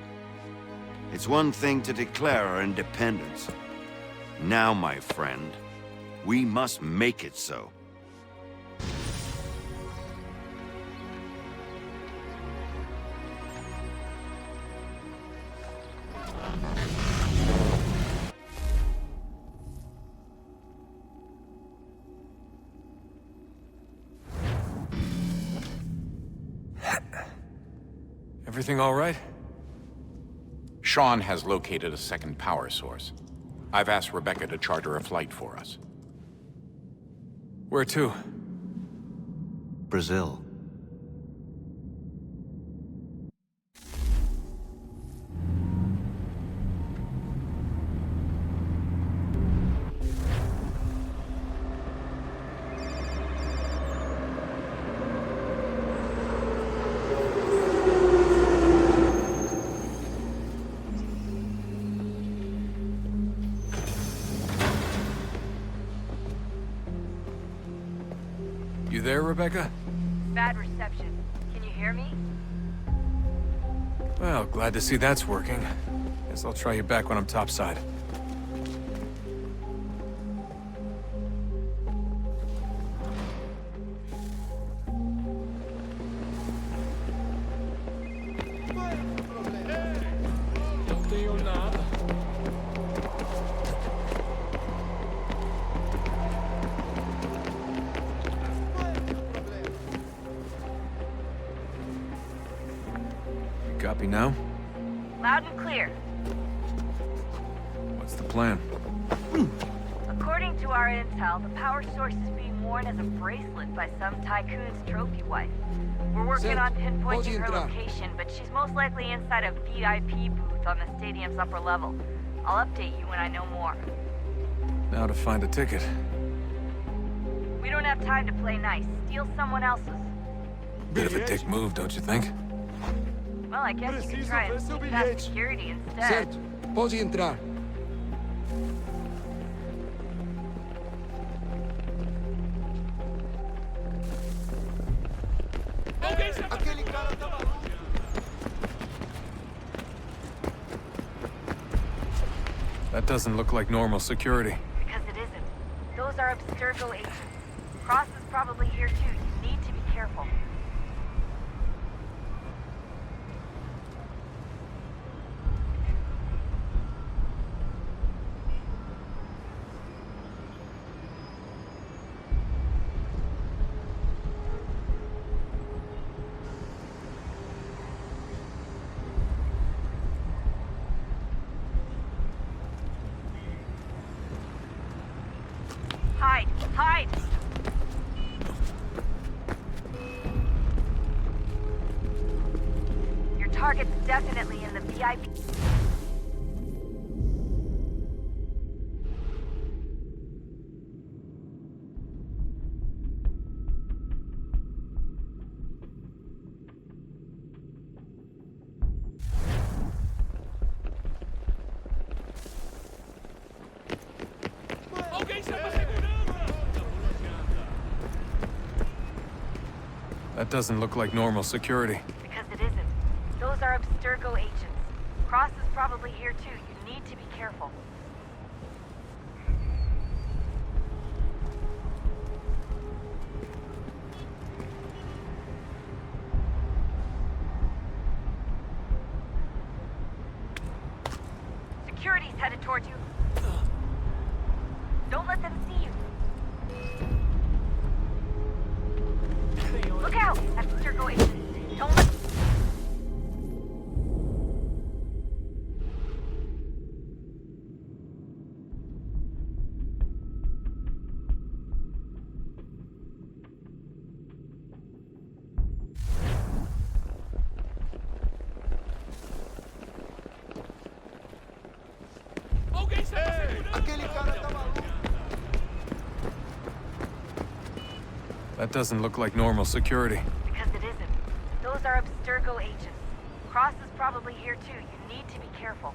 It's one thing to declare our independence. Now, my friend, we must make it so. Everything all right? Sean has located a second power source. I've asked Rebecca to charter a flight for us. Where to? Brazil. You there, Rebecca? Bad reception. Can you hear me? Well, glad to see that's working. Guess I'll try you back when I'm topside. Copy now? Loud and clear. What's the plan? According to our intel, the power source is being worn as a bracelet by some tycoon's trophy wife. We're working on pinpointing her location, but she's most likely inside a VIP booth on the stadium's upper level. I'll update you when I know more. Now to find a ticket. We don't have time to play nice. Steal someone else's. Bit of a dick move, don't you think? Well, I guess you could try and sneak past security instead. Pode entrar. That doesn't look like normal security. Because it isn't. Those are Abstergo agents. Cross is probably here too. You need to be careful. Hide! Hide! Your target's definitely in the VIP. That doesn't look like normal security. Because it isn't. Those are Abstergo agents. Cross is probably here too. You need to be careful. headed towards you. Don't let them see you. Look out! That's Sturgo agent. Don't let... That doesn't look like normal security. Because it isn't. Those are Abstergo agents. Cross is probably here too. You need to be careful.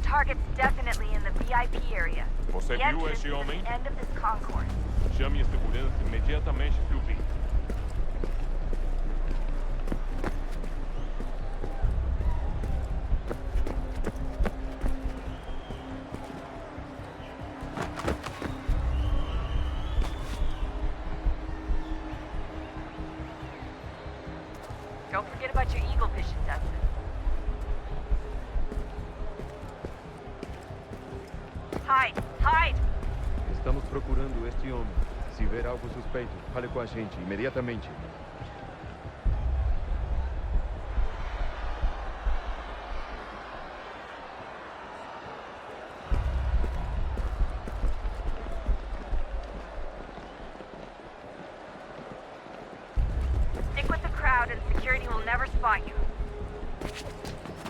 Target's definitely in the VIP area. Você The viu entrance esse is at homem? the end of this concourse. Chame a segurança imediatamente que o vi. Don't forget about your eagle vision, Dustin. Hide! Hide! Estamos procurando este homem. Se ver algo suspeito, fale com a gente imediatamente. Stick with the crowd and security will never spot you.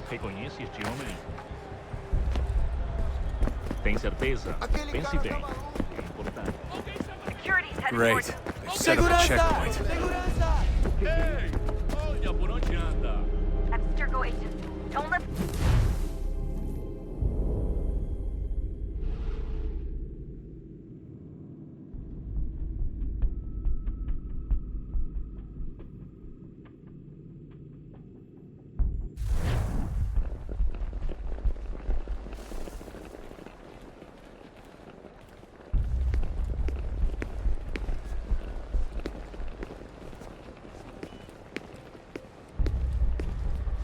Reconhece este homem? Tem certeza? Pense bem. É importante. Security's headed Great. towards you. They've set up a checkpoint. Ei! Olha por onde anda. Abstergo agent. Don't let...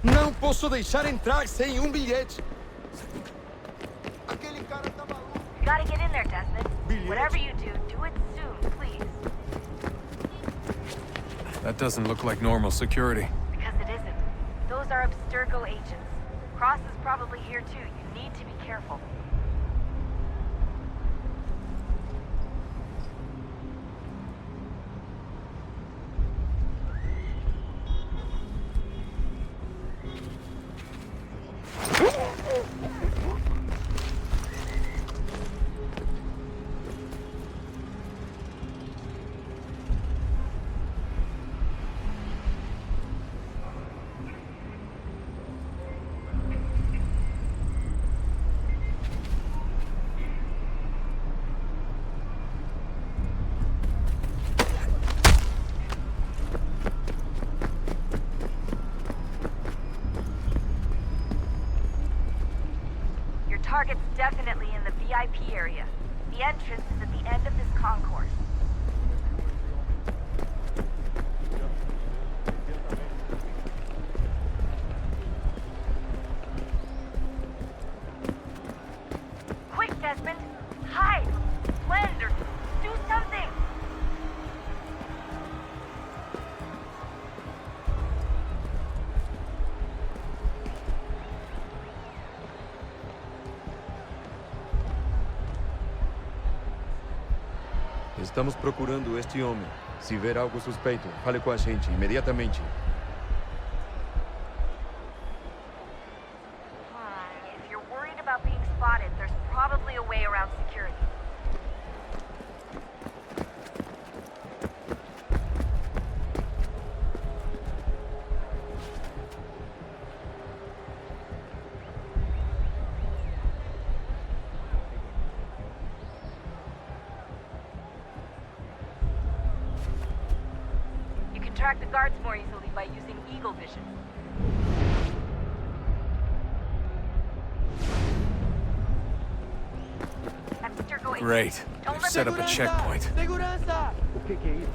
Não posso deixar entrar sem bilhete. You gotta get in there, Desmond. Whatever you do, do it soon, please. That doesn't look like normal security. Because it isn't. Those are Abstergo agents. Cross is probably here too. You need to be careful. Target's definitely in the VIP area. The entrance is at the end of this concourse. Quick, Desmond! Hide! Blend or do something! Estamos procurando este homem. Se ver algo suspeito, fale com a gente imediatamente. If you're worried about being spotted, there's probably a way around security. You can track the guards more easily by using eagle vision. Great. They've set up a checkpoint. Segurança! O que é isso?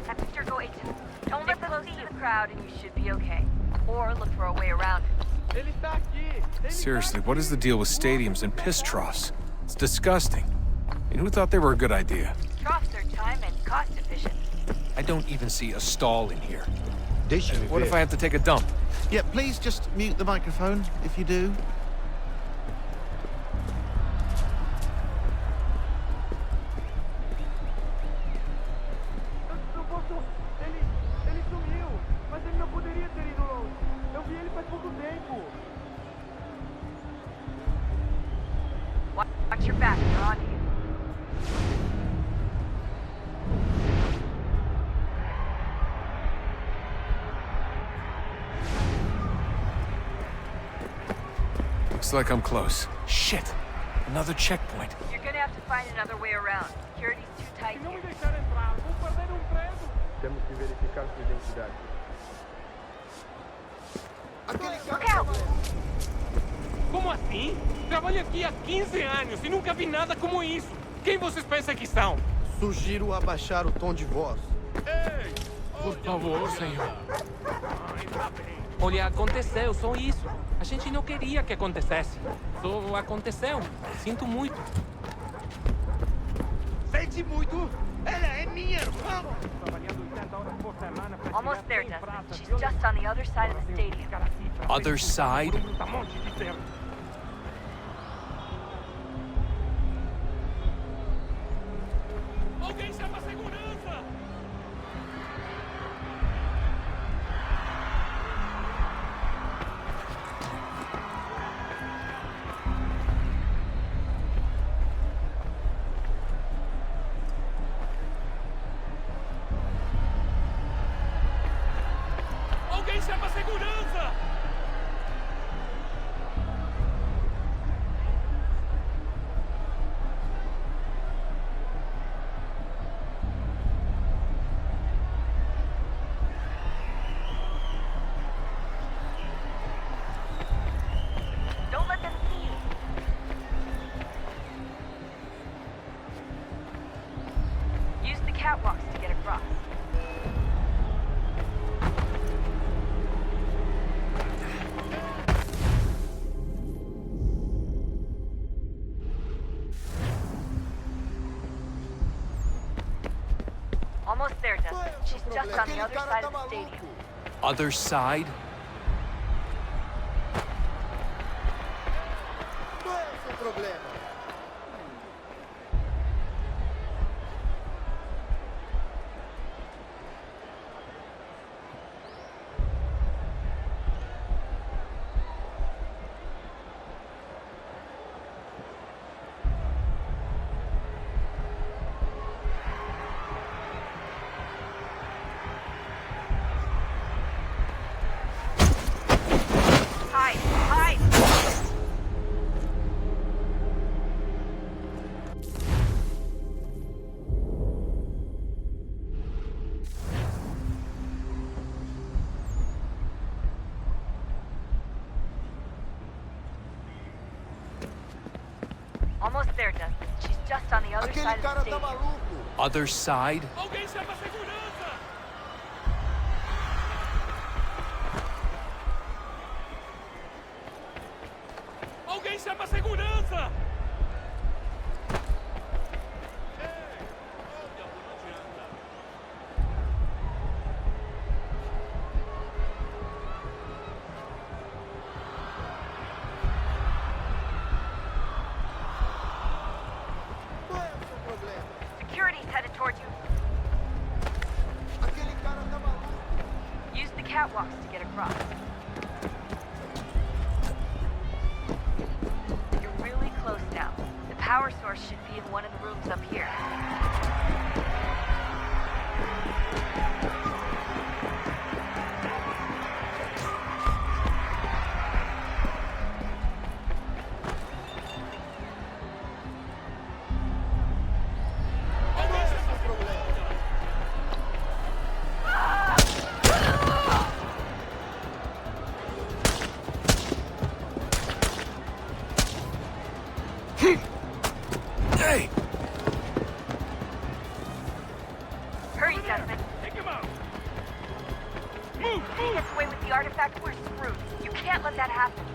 Abstergo agent. Don't let them see the crowd and you should be okay. Or look for a way around it. Ele está aqui! Seriously, what is the deal with stadiums and piss troughs? It's disgusting. And who thought they were a good idea? Troughs are time and cost efficient. I don't even see a stall in here. Deixa-me What if I have to take a dump? Yeah, please just mute the microphone if you do. Não posso... Ele sumiu! Mas ele não poderia ter ido longe! Eu vi ele faz pouco tempo! Watch your back, they're on you. Looks like I'm close. Shit! Another checkpoint. You're gonna have to find another way around. Security's too tight Se não here. me deixar entrar, vou perder preso! Temos que verificar sua identidade. Look out! Como assim? Trabalho aqui há 15 anos e nunca vi nada como isso! Quem vocês pensam que são? Sugiro abaixar o tom de voz. Ei! Por favor, senhor. Olha, aconteceu, só isso. A gente não queria que acontecesse. Só aconteceu. Sinto muito. Sente muito? Ela é minha irmã! Almost there, Desmond. She's just on the other side of the stadium. Other side? Alguém chama a segurança! Alguém chama a segurança! Don't let them see you. Use the catwalks to get across. Almost there, Desmond. She's just on the other side of the stadium. Other side? Qual é o seu problema? Hide! Hide! Almost there, Desmond. She's just on the other side of the stadium. Other side? Alguém chama a segurança! Alguém chama a segurança! catwalks to get across. You're really close now. The power source should be in one of the rooms up here. Hey! Hurry, Desmond. Take him out! If he gets away with the artifact, we're screwed. You can't let that happen.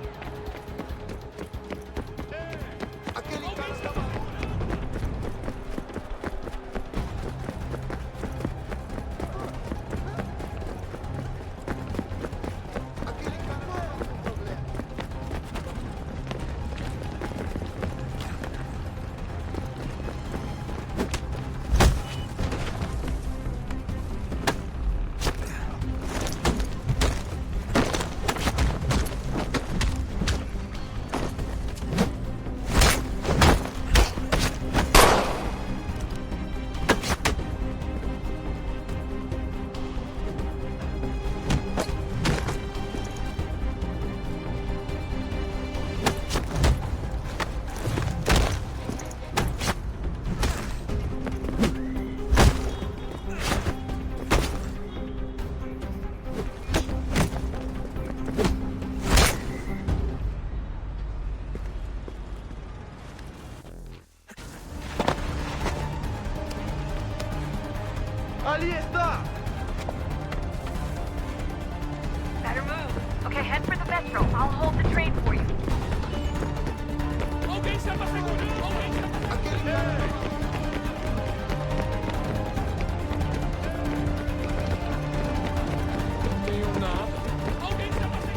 Ali está! Better move. Okay, head for the metro. I'll hold the train for you. Alguém chama a segurança! Alguém chama a segurança! Não tenho nada. Alguém chama a segurança!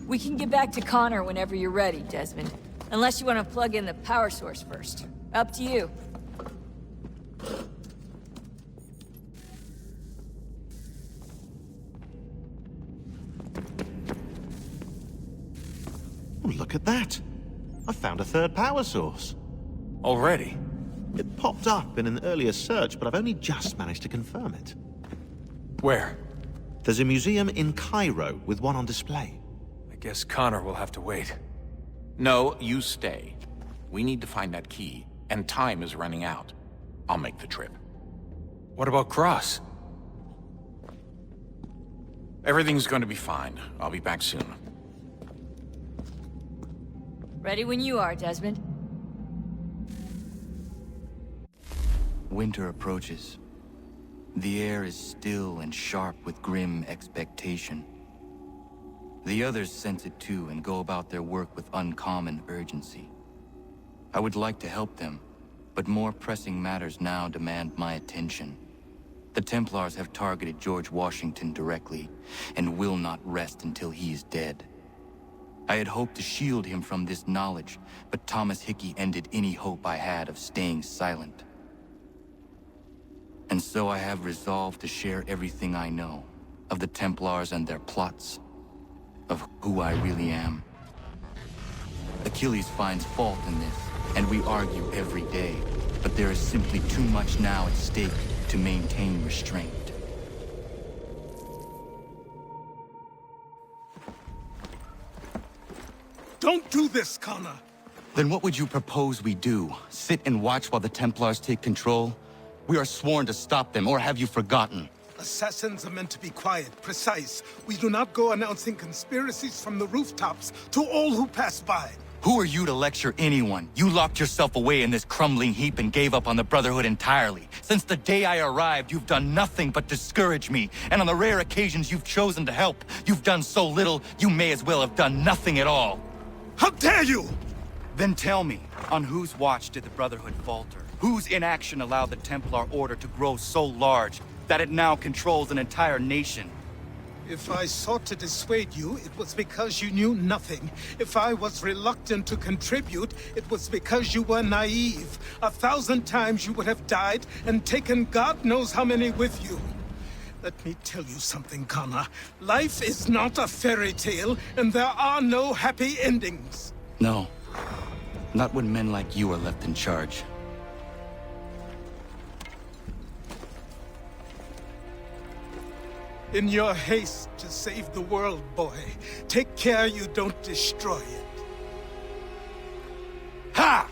We can get back to Connor whenever you're ready, Desmond. Unless you want to plug in the power source first. Up to you. Oh, look at that. I found a third power source. Already? It popped up in an earlier search, but I've only just managed to confirm it. Where? There's a museum in Cairo with one on display. I guess Connor will have to wait. No, you stay. We need to find that key, and time is running out. I'll make the trip. What about Cross? Everything's going to be fine. I'll be back soon. Ready when you are, Desmond. Winter approaches. The air is still and sharp with grim expectation. The others sense it too and go about their work with uncommon urgency. I would like to help them, but more pressing matters now demand my attention. The Templars have targeted George Washington directly, and will not rest until he is dead. I had hoped to shield him from this knowledge, but Thomas Hickey ended any hope I had of staying silent. And so I have resolved to share everything I know, of the Templars and their plots, of who I really am. Achilles finds fault in this, and we argue every day, but there is simply too much now at stake to maintain restraint. Don't do this, Connor! Then what would you propose we do? Sit and watch while the Templars take control? We are sworn to stop them, or have you forgotten? Assassins are meant to be quiet, precise. We do not go announcing conspiracies from the rooftops to all who pass by. Who are you to lecture anyone? You locked yourself away in this crumbling heap and gave up on the Brotherhood entirely. Since the day I arrived, you've done nothing but discourage me. And on the rare occasions you've chosen to help, you've done so little, you may as well have done nothing at all. How dare you! Then tell me, on whose watch did the Brotherhood falter? Whose inaction allowed the Templar Order to grow so large that it now controls an entire nation? If I sought to dissuade you, it was because you knew nothing. If I was reluctant to contribute, it was because you were naive. 1,000 times you would have died and taken God knows how many with you. Let me tell you something, Connor. Life is not a fairy tale, and there are no happy endings. No. Not when men like you are left in charge. In your haste to save the world, boy, take care you don't destroy it. Ha!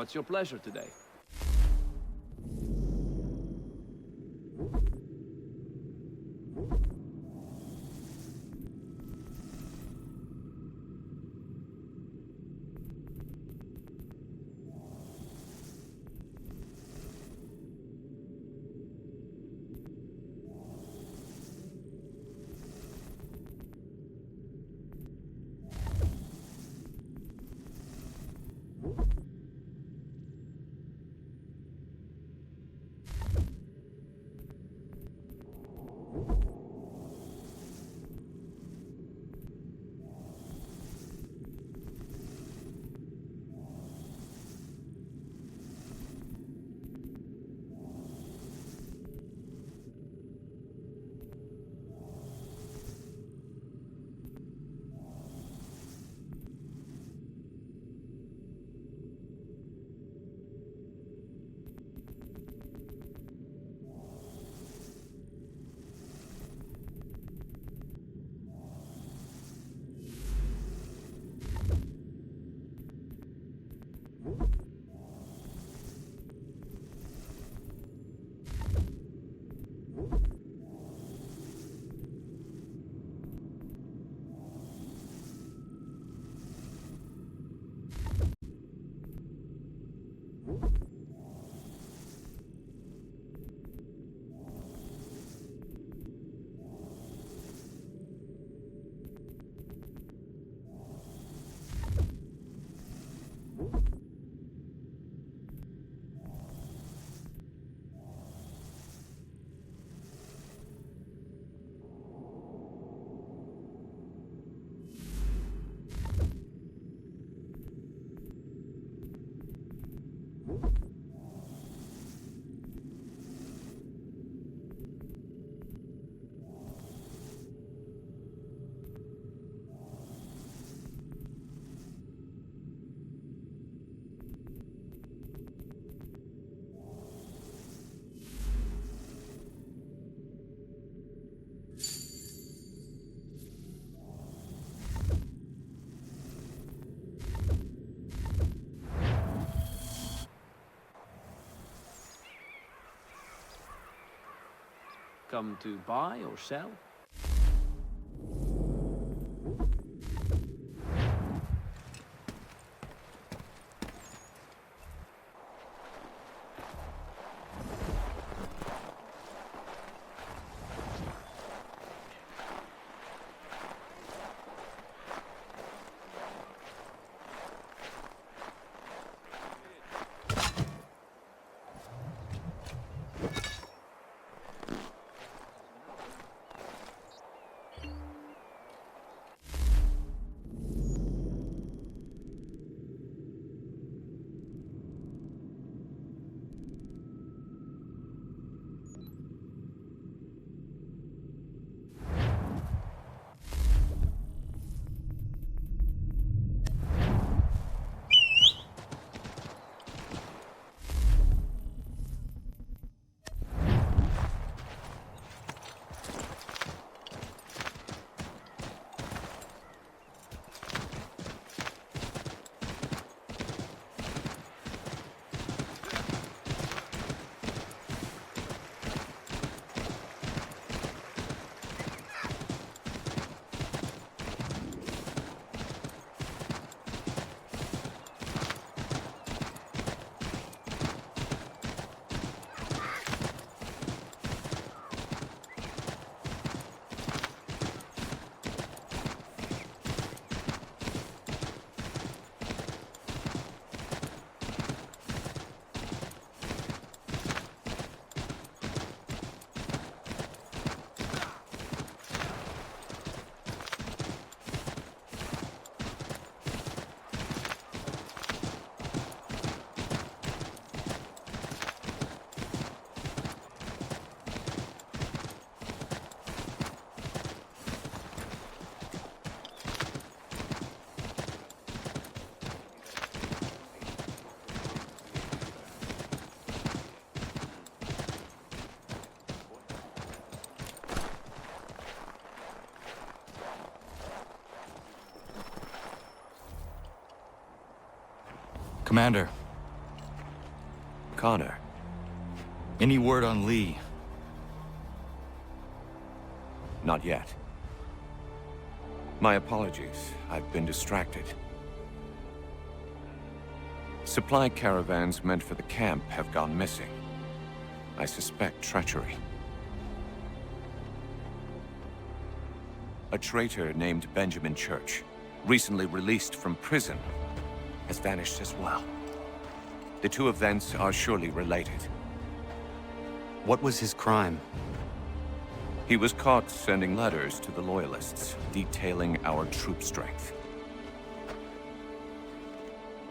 What's your pleasure today? Come to buy or sell? Commander, Connor. Any word on Lee? Not yet. My apologies. I've been distracted. Supply caravans meant for the camp have gone missing. I suspect treachery. A traitor named Benjamin Church, recently released from prison, has vanished as well. The two events are surely related. What was his crime? He was caught sending letters to the Loyalists, detailing our troop strength.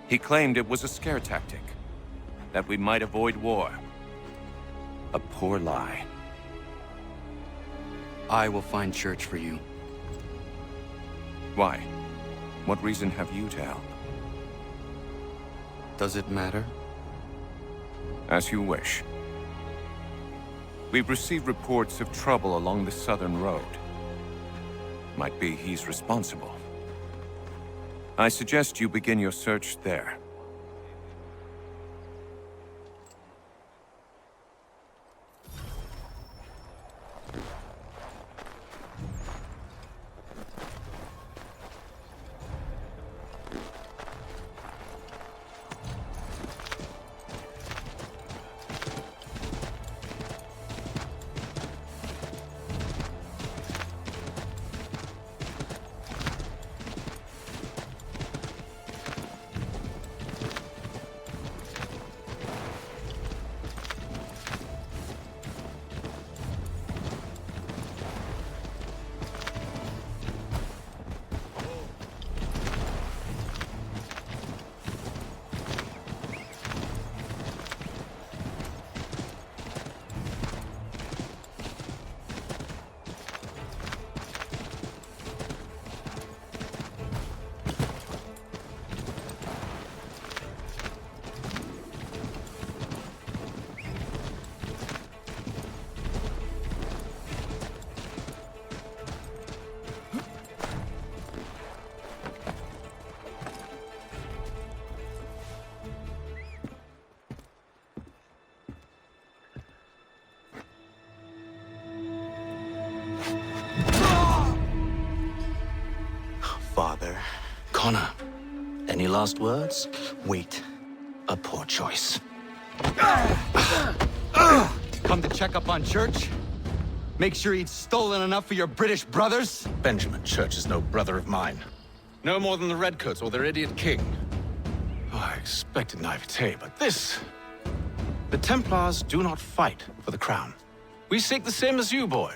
He claimed it was a scare tactic, that we might avoid war. A poor lie. I will find Church for you. Why? What reason have you to help? Does it matter? As you wish. We've received reports of trouble along the southern road. Might be he's responsible. I suggest you begin your search there. Father. Connor, any last words? Wait. A poor choice. Come to check up on Church? Make sure he'd stolen enough for your British brothers? Benjamin Church is no brother of mine. No more than the Redcoats or their idiot king. Oh, I expected naivete, but this... The Templars do not fight for the crown. We seek the same as you, boy.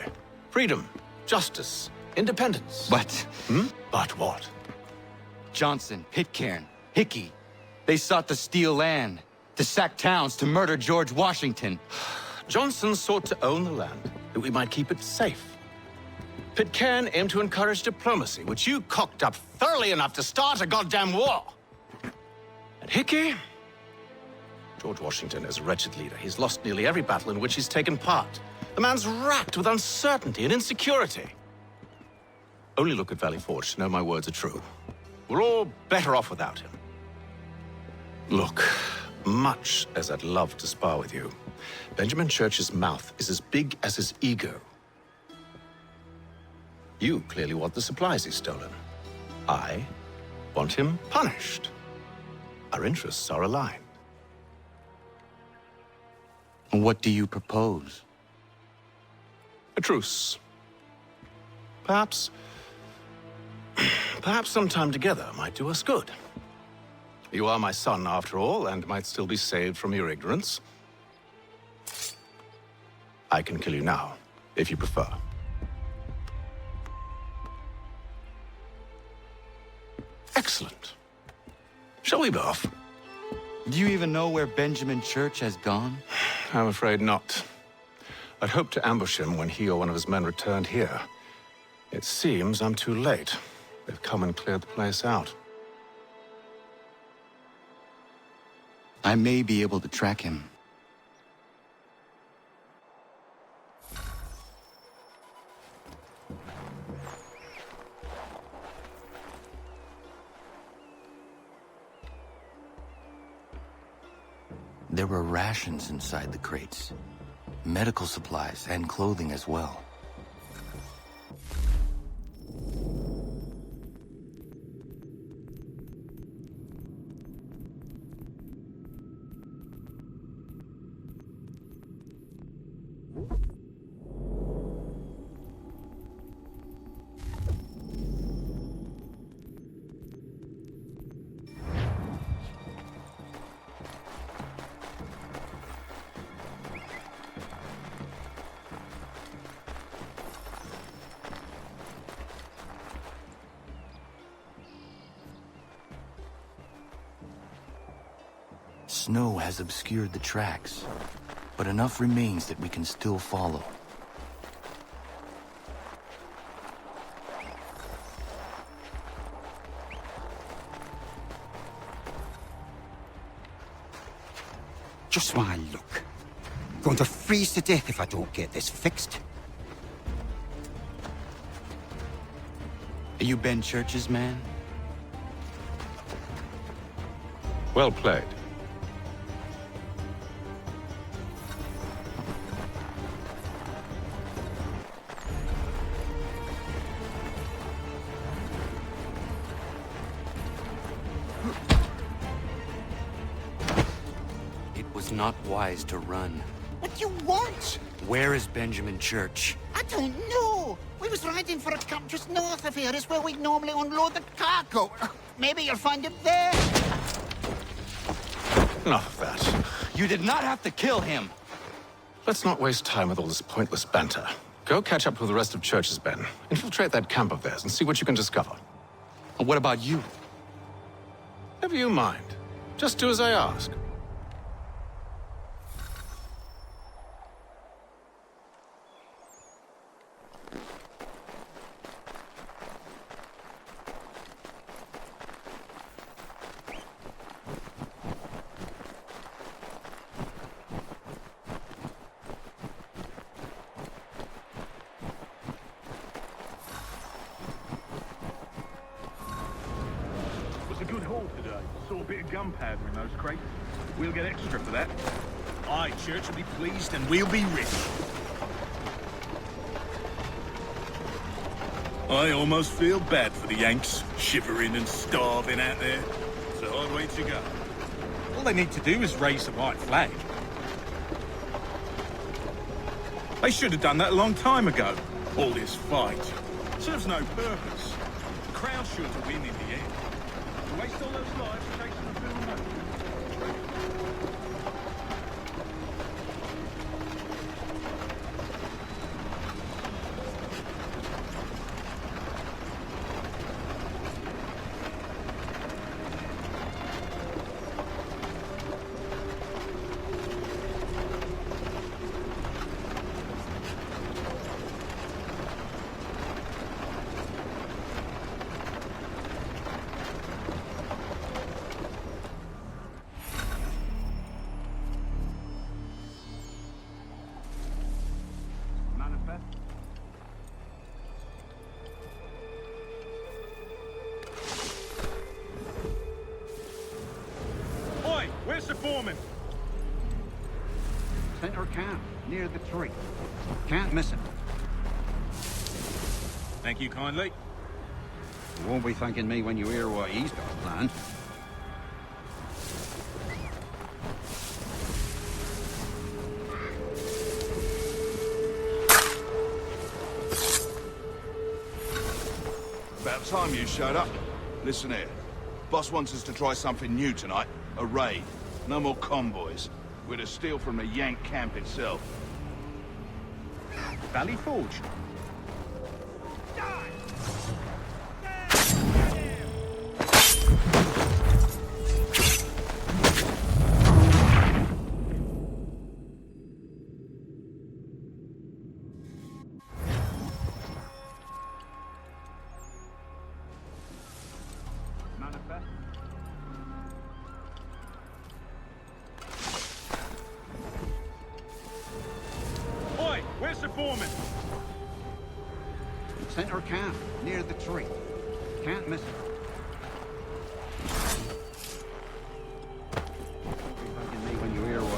Freedom, justice, independence. But... But what? Johnson, Pitcairn, Hickey. They sought to steal land, to sack towns, to murder George Washington. Johnson sought to own the land, that we might keep it safe. Pitcairn aimed to encourage diplomacy, which you cocked up thoroughly enough to start a goddamn war. And Hickey? George Washington is a wretched leader. He's lost nearly every battle in which he's taken part. The man's racked with uncertainty and insecurity. Only look at Valley Forge to know my words are true. We're all better off without him. Look, much as I'd love to spar with you, Benjamin Church's mouth is as big as his ego. You clearly want the supplies he's stolen. I want him punished. Our interests are aligned. What do you propose? A truce. Perhaps some time together might do us good. You are my son, after all, and might still be saved from your ignorance. I can kill you now, if you prefer. Excellent. Shall we be off? Do you even know where Benjamin Church has gone? I'm afraid not. I'd hoped to ambush him when he or one of his men returned here. It seems I'm too late. They've come and cleared the place out. I may be able to track him. There were rations inside the crates. Medical supplies and clothing as well. Snow has obscured the tracks, but enough remains that we can still follow. Just my luck. Going to freeze to death if I don't get this fixed. Are you Ben Church's man? Well played. It was not wise to run. What do you want? Where is Benjamin Church? I don't know. We was riding for a camp just north of here. It's where we normally unload the cargo. Maybe you'll find it there. Enough of that. You did not have to kill him. Let's not waste time with all this pointless banter. Go catch up with the rest of Church's men. Infiltrate that camp of theirs and see what you can discover. And what about you? Never you mind. Just do as I ask. Gunpowder in those crates. We'll get extra for that. Aye, Church will be pleased and we'll be rich. I almost feel bad for the Yanks, shivering and starving out there. It's a hard way to go. All they need to do is raise the white flag. They should have done that a long time ago. All this fight serves no purpose. The Crown's sure to win in the end. To waste all those lives chasing a bill note. Where's the foreman? Center camp, near the tree. Can't miss it. Thank you kindly. You won't be thanking me when you hear what he's got planned. About time you showed up. Listen here. Boss wants us to try something new tonight. A raid. No more convoys. We're to steal from the Yank camp itself. Valley Forge. Where's the foreman? Center camp, near the tree. Can't miss it. Won't be thanking me when you hear what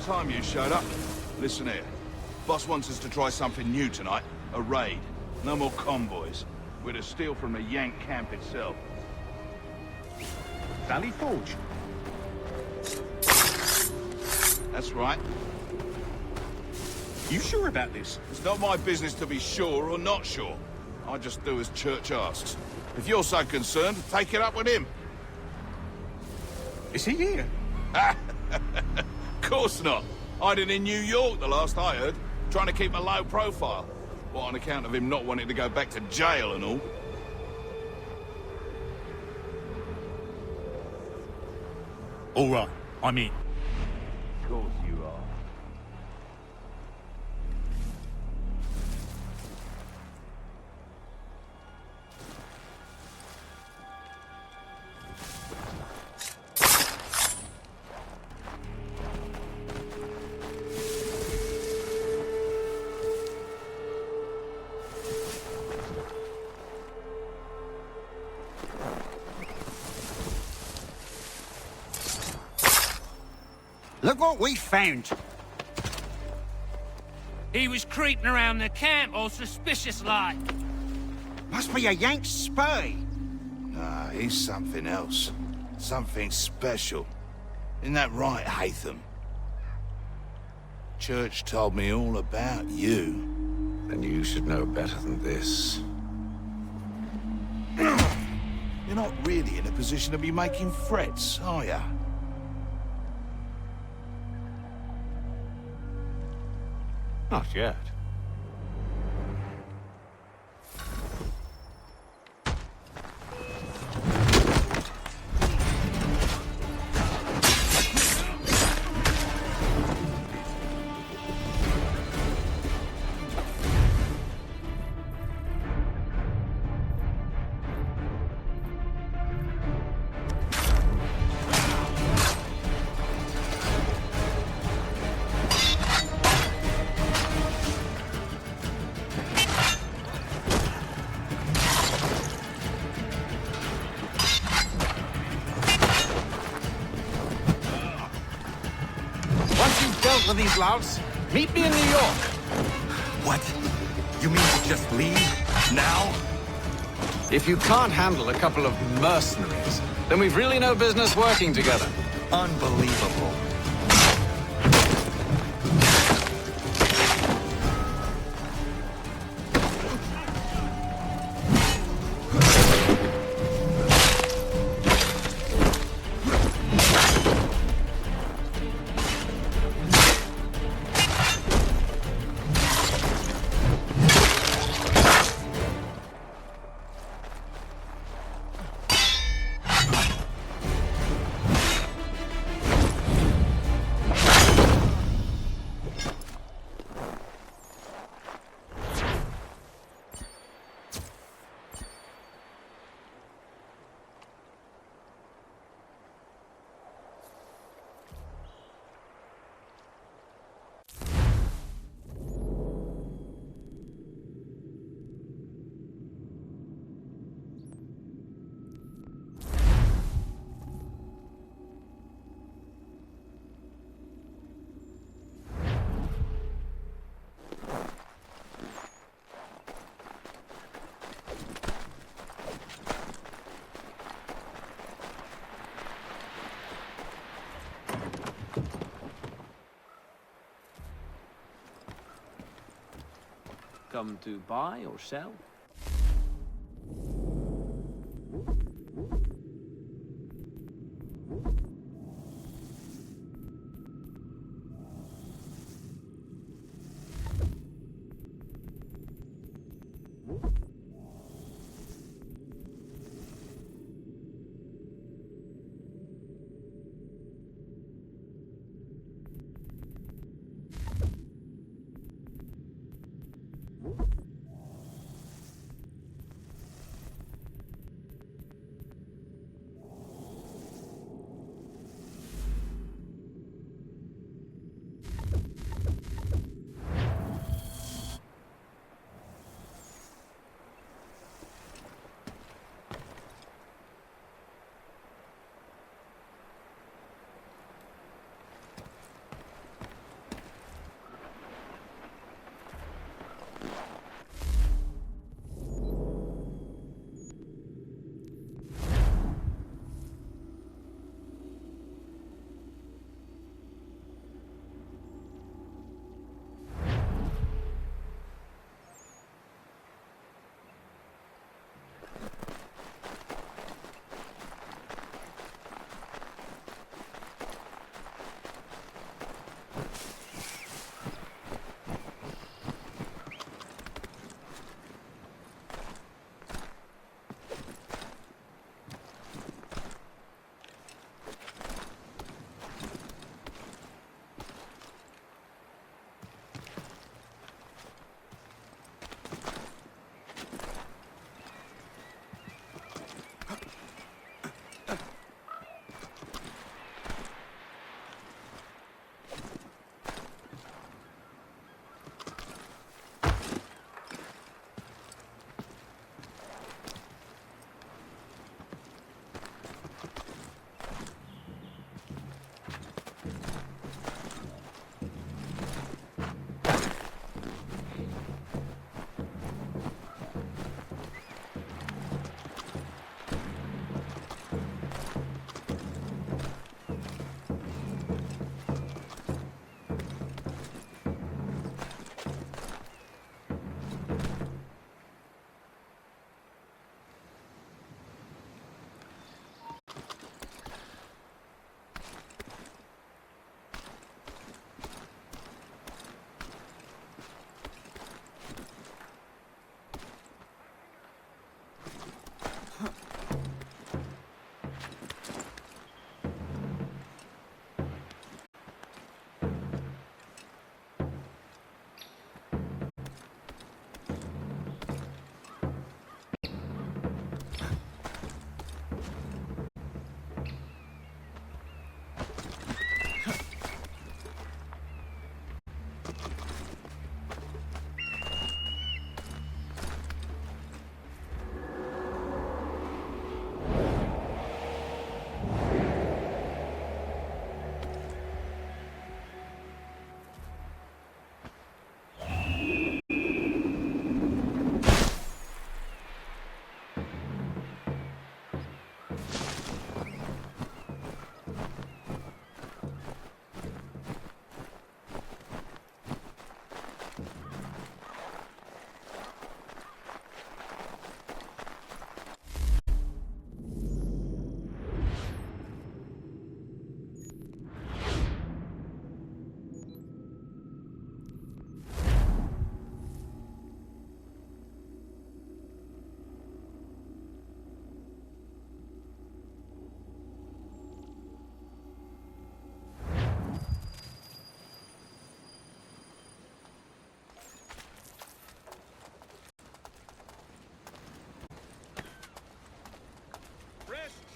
time you showed up. Listen here. Boss wants us to try something new tonight. A raid. No more convoys. We're to steal from the Yank camp itself. Valley Forge? That's right. You sure about this? It's not my business to be sure or not sure. I just do as Church asks. If you're so concerned, take it up with him. Is he here? Course not. Hiding in New York, the last I heard. Trying to keep a low profile. What, on account of him not wanting to go back to jail and all? All right, I'm in. Of course you are. Look what we found. He was creeping around the camp all suspicious-like. Must be a Yank spy. Nah, he's something else. Something special. Isn't that right, Hatham? Church told me all about you. Then you should know better than this. You're not really in a position to be making threats, are ya? Not yet. With these louts, meet me in New York. What? You mean to just leave? Now? If you can't handle a couple of mercenaries, then we've really no business working together. Unbelievable. Come to buy or sell?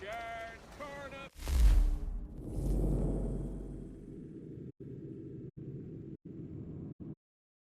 Sure.